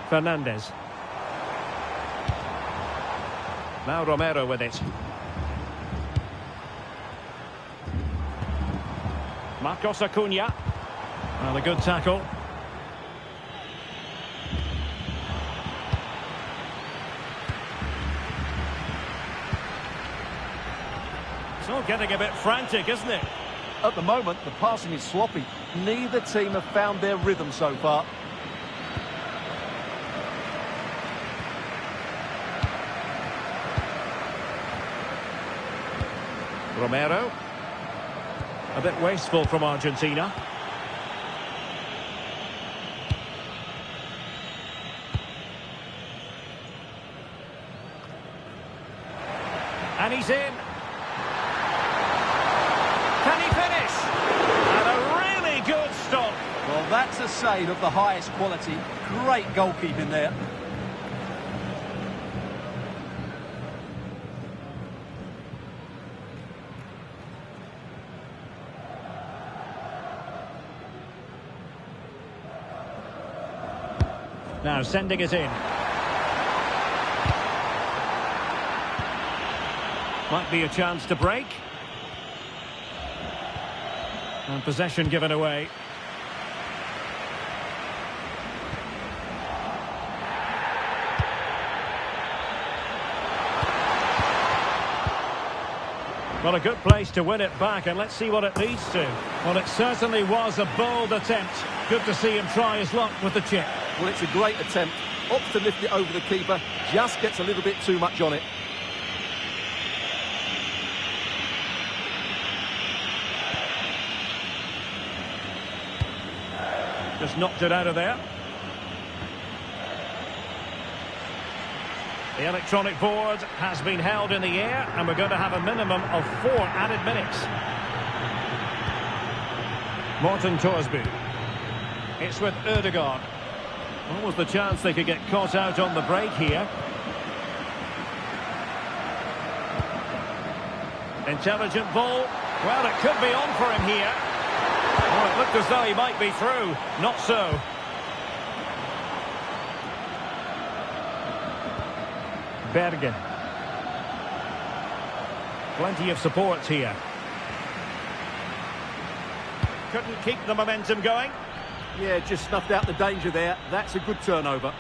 Fernandez. Now Romero with it. Marcos Acuna. Well, a good tackle. It's all getting a bit frantic, isn't it?
At the moment, the passing is sloppy. Neither team have found their rhythm so far.
Romero. A bit wasteful from Argentina. And he's in. Can he finish? And a really good stop.
Well, that's a save of the highest quality. Great goalkeeping there.
Now sending it in. Might be a chance to break. And possession given away. Well, a good place to win it back, and let's see what it leads to. Well, it certainly was a bold attempt. Good to see him try his luck with the chip.
Well, it's a great attempt. Opts to lift it over the keeper. Just gets a little bit too much on it.
Just knocked it out of there. The electronic board has been held in the air, and we're going to have a minimum of 4 added minutes. Morten Thorsby. It's with Ødegaard. What was the chance they could get caught out on the break here? Intelligent ball. Well, it could be on for him here. Oh, it looked as though he might be through. Not so. Bergen. Plenty of support here. Couldn't keep the momentum going.
Yeah, just snuffed out the danger there. That's a good turnover.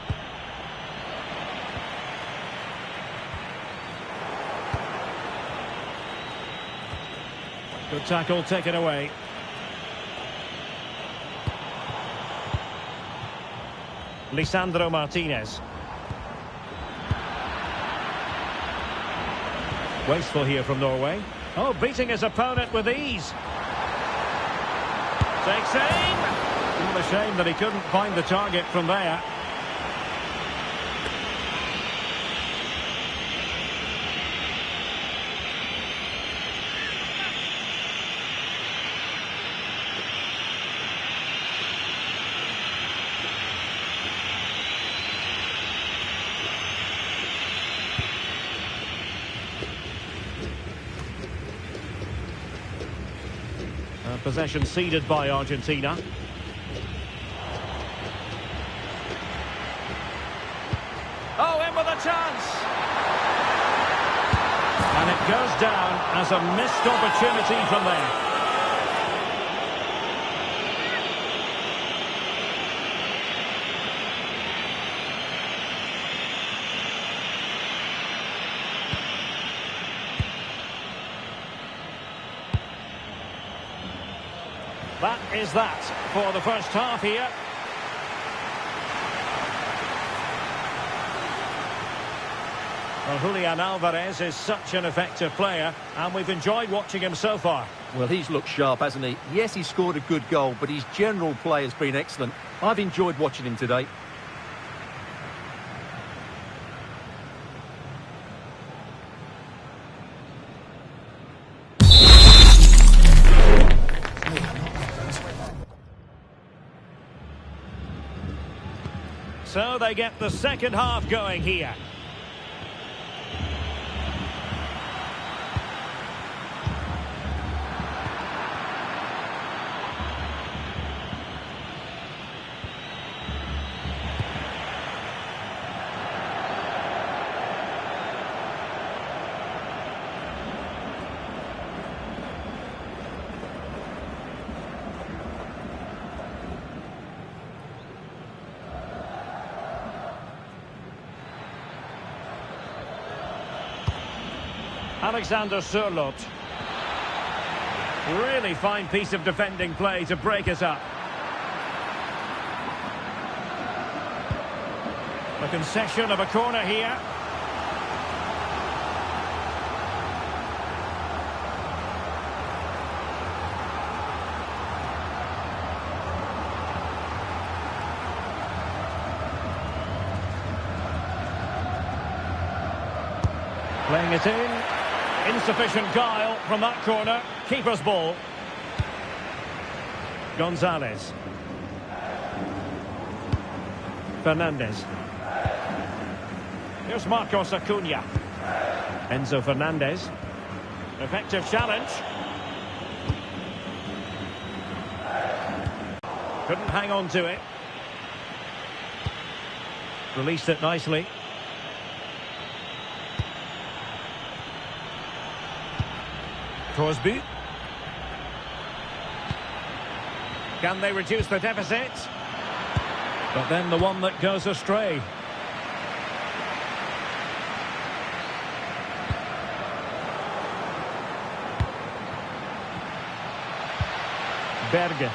Good tackle taken away. Lisandro Martinez. Wasteful here from Norway. Oh, beating his opponent with ease. Takes aim. What a shame that he couldn't find the target from there. Possession ceded by Argentina. Oh, in with a chance! And it goes down as a missed opportunity from there. That is that for the first half here. Well, Julian Alvarez is such an effective player, and we've enjoyed watching him so far.
Well, he's looked sharp, hasn't he? Yes, he scored a good goal, but his general play has been excellent. I've enjoyed watching him today.
So they get the second half going here. Alexander Sørloth. Really fine piece of defending play to break us up. A concession of a corner here. Playing it in. Insufficient guile from that corner. Keeper's ball. Gonzalez. Fernandez. Here's Marcos Acuna. Enzo Fernandez. Effective challenge. Couldn't hang on to it. Released it nicely. Crosby. Can they reduce the deficit? But then the one that goes astray. Berge.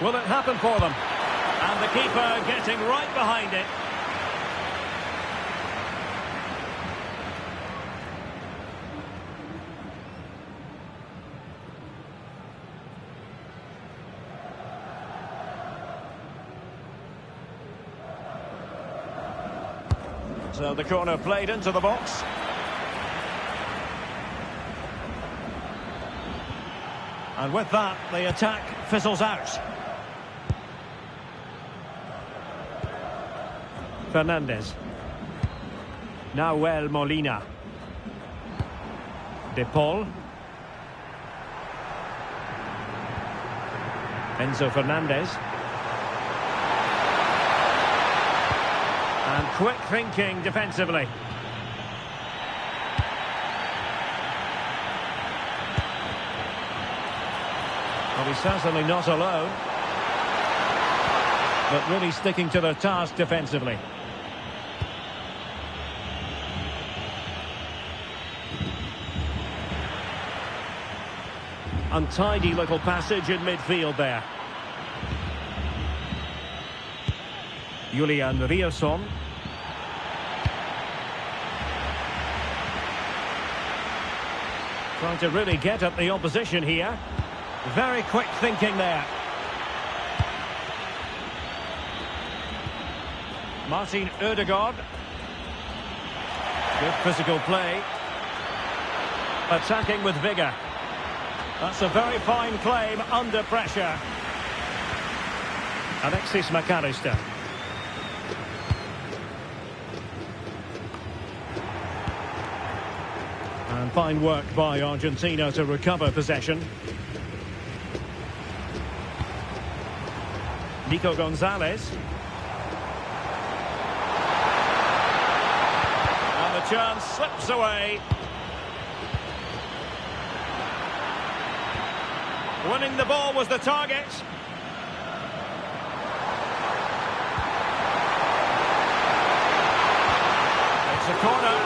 Will it happen for them? And the keeper getting right behind it. So the corner played into the box. And with that, the attack fizzles out. Fernandez. Nahuel Molina. De Paul. Enzo Fernandez. And quick thinking defensively. Well, he's certainly not alone. But really sticking to their task defensively. Untidy little passage in midfield there. Julian Rierson. Trying to really get at the opposition here. Very quick thinking there. Martin Ødegaard. Good physical play. Attacking with vigour. That's a very fine claim under pressure. Alexis McAllister. And fine work by Argentina to recover possession. Nico Gonzalez. And the chance slips away. Winning the ball was the target. It's a corner.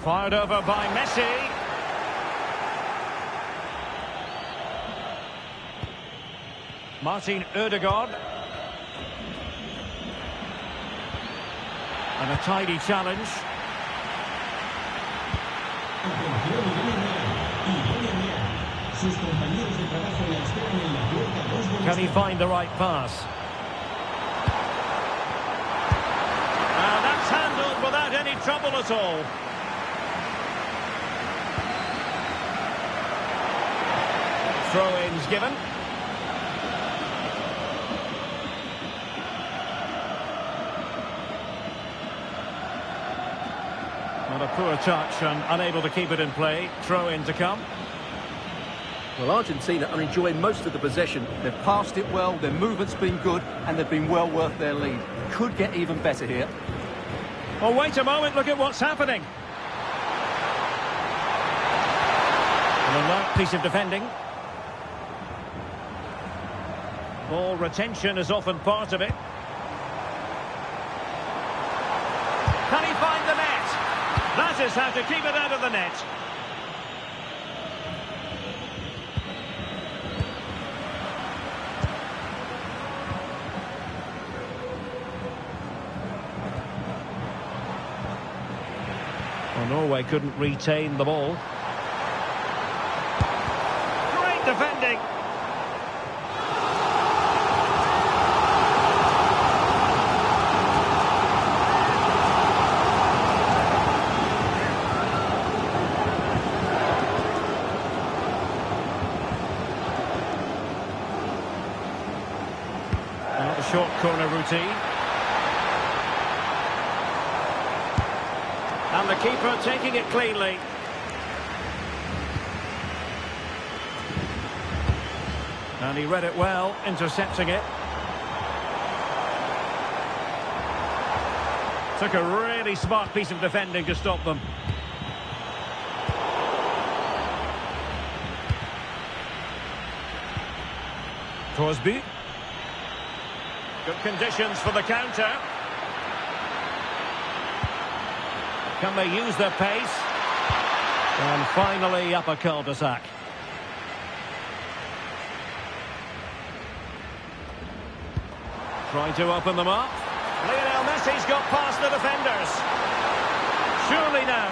Fired over by Messi. Martin Ødegaard. And a tidy challenge. Can he find the right pass? And that's handled without any trouble at all. Throw-ins given. Not a poor touch and unable to keep it in play. Throw-in to come.
Well, Argentina are enjoying most of the possession. They've passed it well, their movement's been good, and they've been well worth their lead. Could get even better here.
Oh, wait a moment, look at what's happening. An alert piece of defending. Ball retention is often part of it. Can he find the net? That is how to keep it out of the net. Well, Norway couldn't retain the ball. Great defending. short corner routine. And the keeper taking it cleanly. And he read it well, intercepting it. Took a really smart piece of defending to stop them. Crosby. Good conditions for the counter. Can they use their pace? And finally up a cul-de-sac. Trying to open them up. Lionel Messi's got past the defenders. Surely now.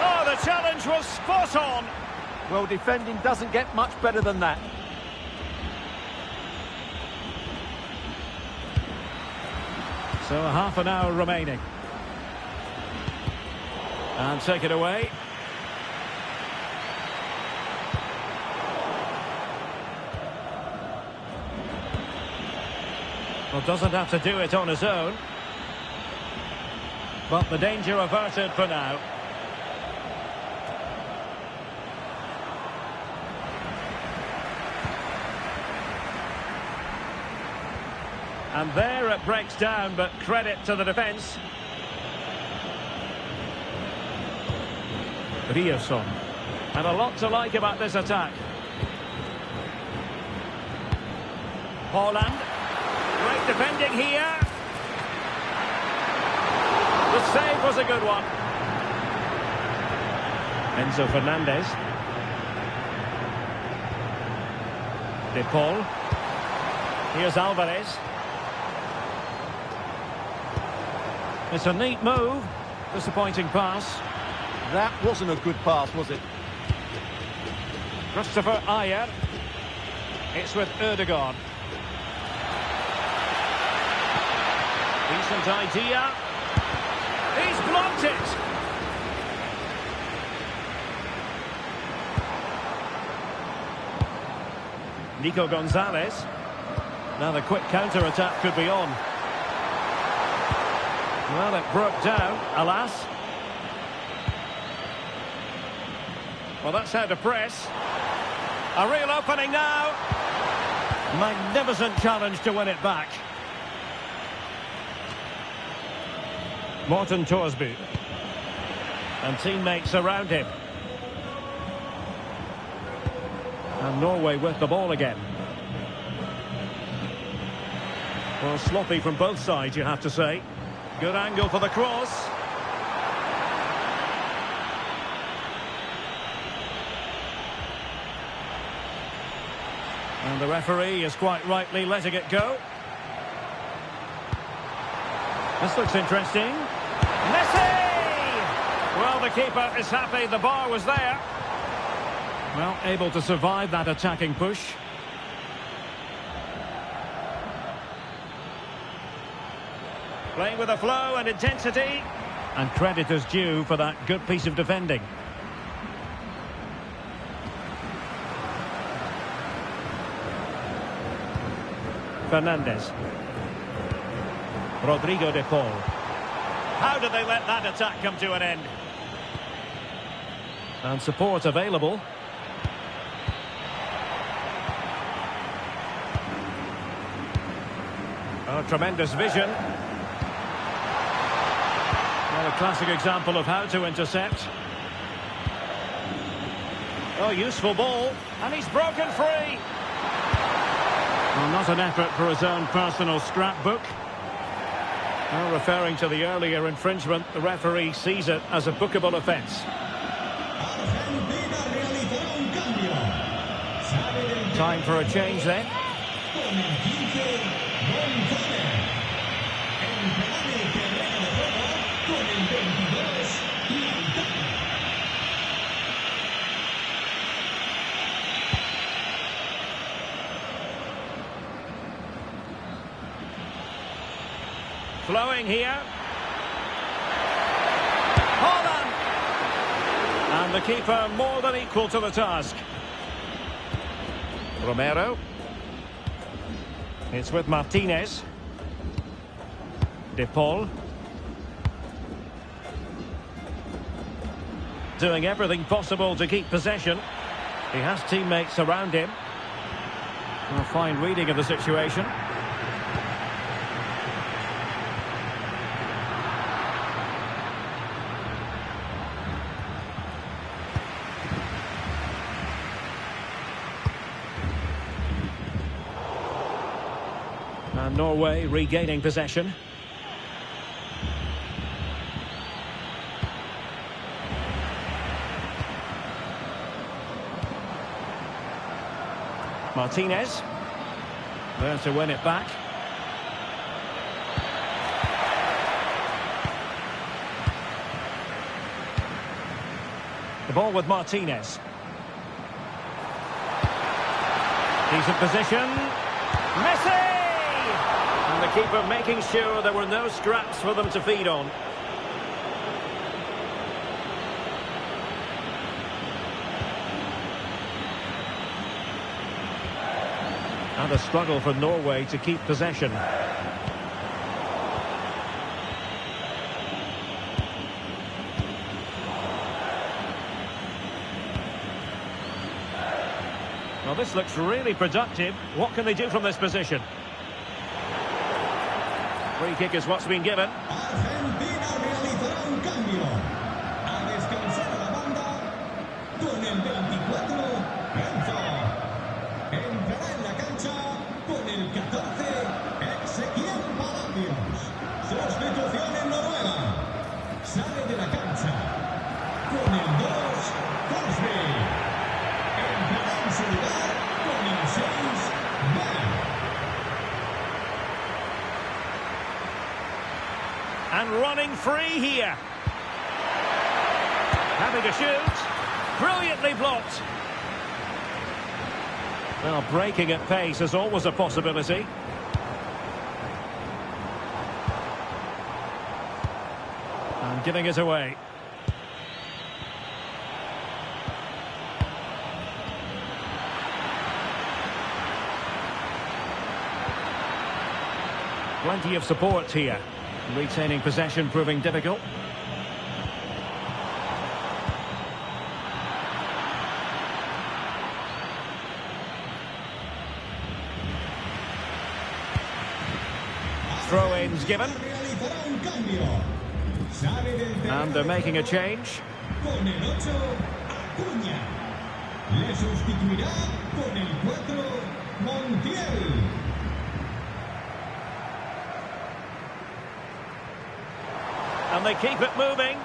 Oh, the challenge was spot on.
Well, defending doesn't get much better than that.
So a half an hour remaining. And take it away. Well, doesn't have to do it on his own. But the danger averted for now. And there it breaks down, but credit to the defence. Ryerson. And a lot to like about this attack. Holland. Great defending here. The save was a good one. Enzo Fernandez. De Paul. Here's Alvarez. It's a neat move. Disappointing pass.
That wasn't a good pass, was it?
Christopher Ayer. It's with Ødegaard. Decent idea. He's blocked it. Nico Gonzalez. Now the quick counter-attack could be on. Well, it broke down, alas. Well, that's how to press. A real opening now. Magnificent challenge to win it back. Morten Thorsby. And teammates around him. And Norway with the ball again. Well, sloppy from both sides, you have to say. Good angle for the cross. And the referee is quite rightly letting it go. This looks interesting. Messi! Well, the keeper is happy the bar was there. Well, able to survive that attacking push. Playing with a flow and intensity. And credit is due for that good piece of defending. Fernandez. Rodrigo de Paul. How did they let that attack come to an end? And support available. Oh, tremendous vision. Well, a classic example of how to intercept. Oh, useful ball. And he's broken free. Well, not an effort for his own personal scrapbook. Well, referring to the earlier infringement, the referee sees it as a bookable offence. Time for a change then. Flowing here. Holland! And the keeper more than equal to the task. Romero. It's with Martinez. De Paul. Doing everything possible to keep possession. He has teammates around him. A fine reading of the situation. And Norway regaining possession. Martinez. There to win it back. The ball with Martinez. Decent position. Messi! And the keeper making sure there were no scraps for them to feed on. And a struggle for Norway to keep possession. Well, this looks really productive. What can they do from this position? Free kick is what's been given.
Argentina realizará un cambio. A descansar a la banda con el 24, Enzo. Entrará en la cancha con el 14, Ezequiel Palacios. Sustitución en Noruega. Sale de la cancha con el 2, Cosby. Entrará en su lugar con el 6, Vide.
And running free here. Having a shoot. Brilliantly blocked. Well, breaking at pace is always a possibility. And giving it away. Plenty of support here. Retaining possession proving difficult. Throw-ins given. And they're making a change.
Con el 8, Acuña. Le sustituirá con el 4, Montiel.
And they keep it moving.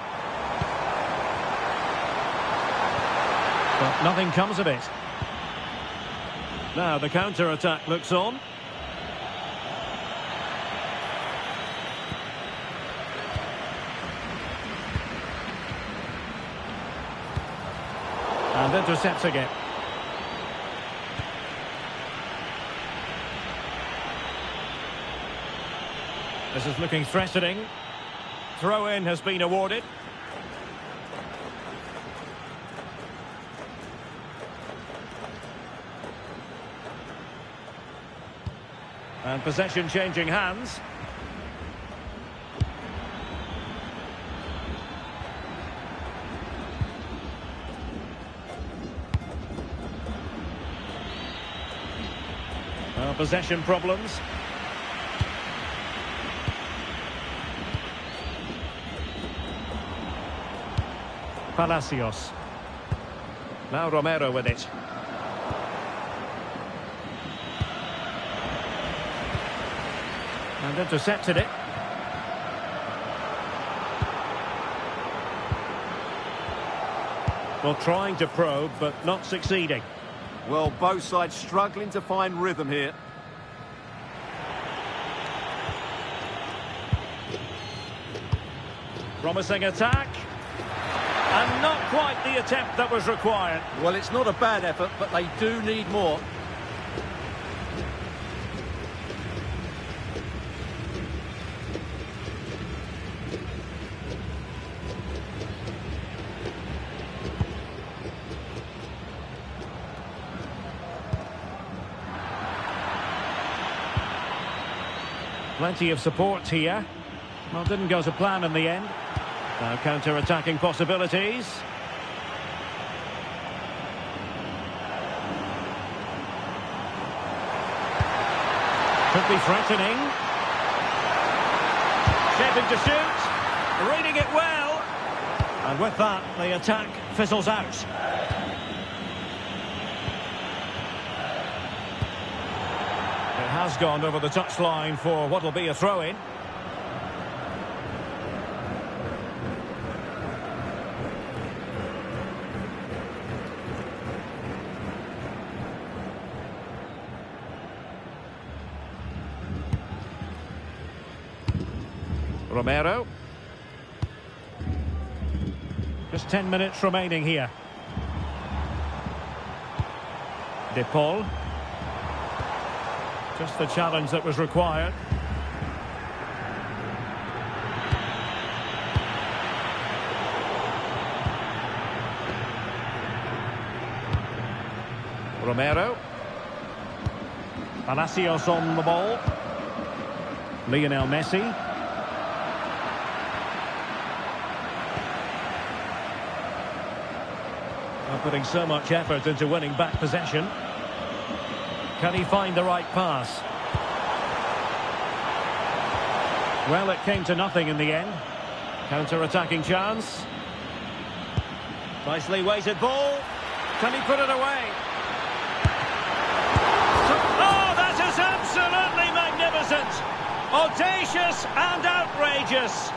But nothing comes of it. Now the counter-attack looks on. And intercepting it. This is looking threatening. Throw-in has been awarded. And possession changing hands. Well, possession problems. Palacios. Now Romero with it. And intercepted it. Well, trying to probe, but not succeeding.
Well, both sides struggling to find rhythm here.
Promising attack. And not quite the attempt that was required.
Well, it's not a bad effort, but they do need more.
Plenty of support here. Well, didn't go to plan in the end. Now counter-attacking possibilities. Could be threatening. Shaping to shoot. Reading it well. And with that, the attack fizzles out. It has gone over the touchline for what will be a throw-in. Romero. Just 10 minutes remaining here. De Paul. Just the challenge that was required. Romero. Palacios on the ball. Lionel Messi. Putting so much effort into winning back possession. Can he find the right pass? Well, it came to nothing in the end. Counter-attacking chance. Nicely weighted ball. Can he put it away? Oh, that is absolutely magnificent. Audacious and outrageous.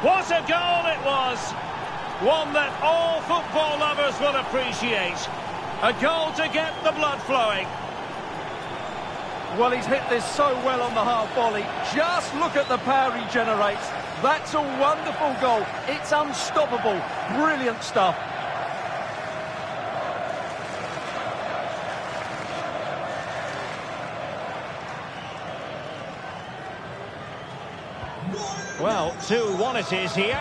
What a goal it was. One that all football lovers will appreciate. A goal to get the blood flowing.
Well, he's hit this so well on the half volley. Just look at the power he generates. That's a wonderful goal. It's unstoppable. Brilliant stuff.
Well, 2-1 it is here.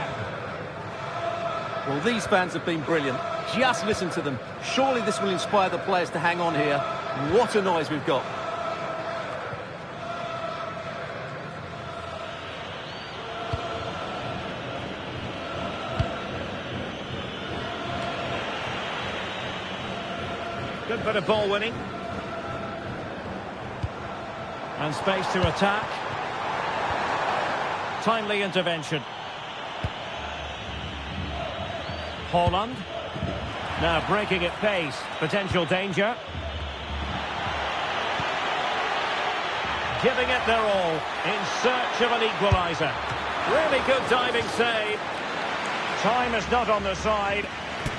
Well, these fans have been brilliant. Just listen to them. Surely this will inspire the players to hang on here. What a noise we've got.
Good bit of ball winning. And space to attack. Timely intervention. Holland. Now breaking at pace. Potential danger. Giving it their all in search of an equaliser. Really good diving save. Time is not on their side.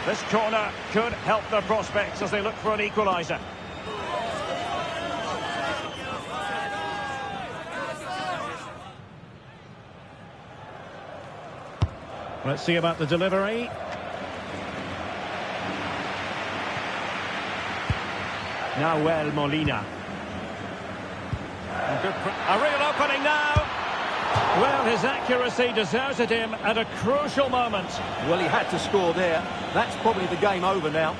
This corner could help their prospects as they look for an equaliser. Let's see about the delivery. Nahuel Molina. A real opening now. Well, his accuracy deserted him at a crucial moment.
Well, he had to score there. That's probably the game over now.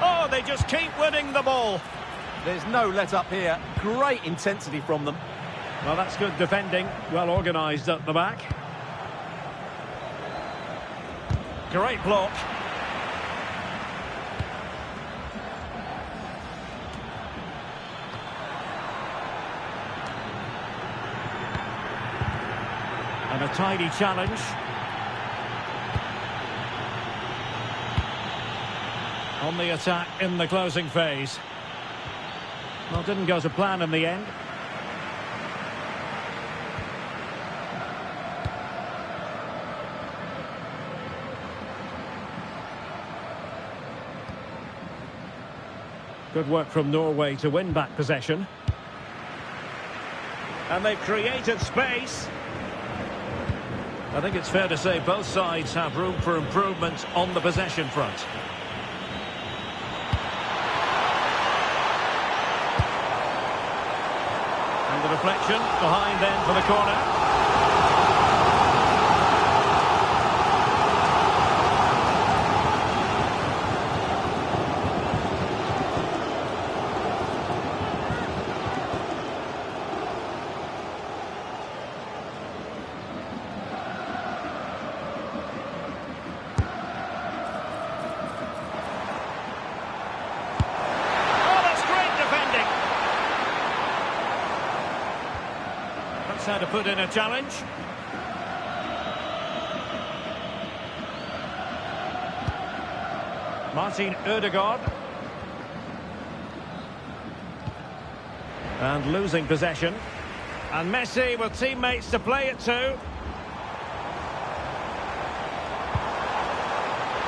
Oh, they just keep winning the ball.
There's no let-up here. Great intensity from them.
Well, that's good defending. Well organised at the back. Great block. And a tidy challenge. On the attack in the closing phase. Well, didn't go to plan in the end. Good work from Norway to win back possession. And they've created space. I think it's fair to say both sides have room for improvement on the possession front. And the deflection behind then for the corner. That's how to put in a challenge. Martin Ødegaard. And losing possession. And Messi with teammates to play it to.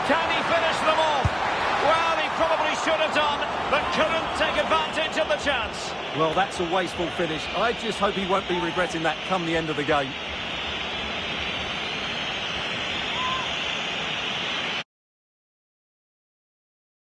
Can he finish them off? Well, he probably should have done, but couldn't take advantage of the chance.
Well, that's a wasteful finish. I just hope he won't be regretting that come the end of the game.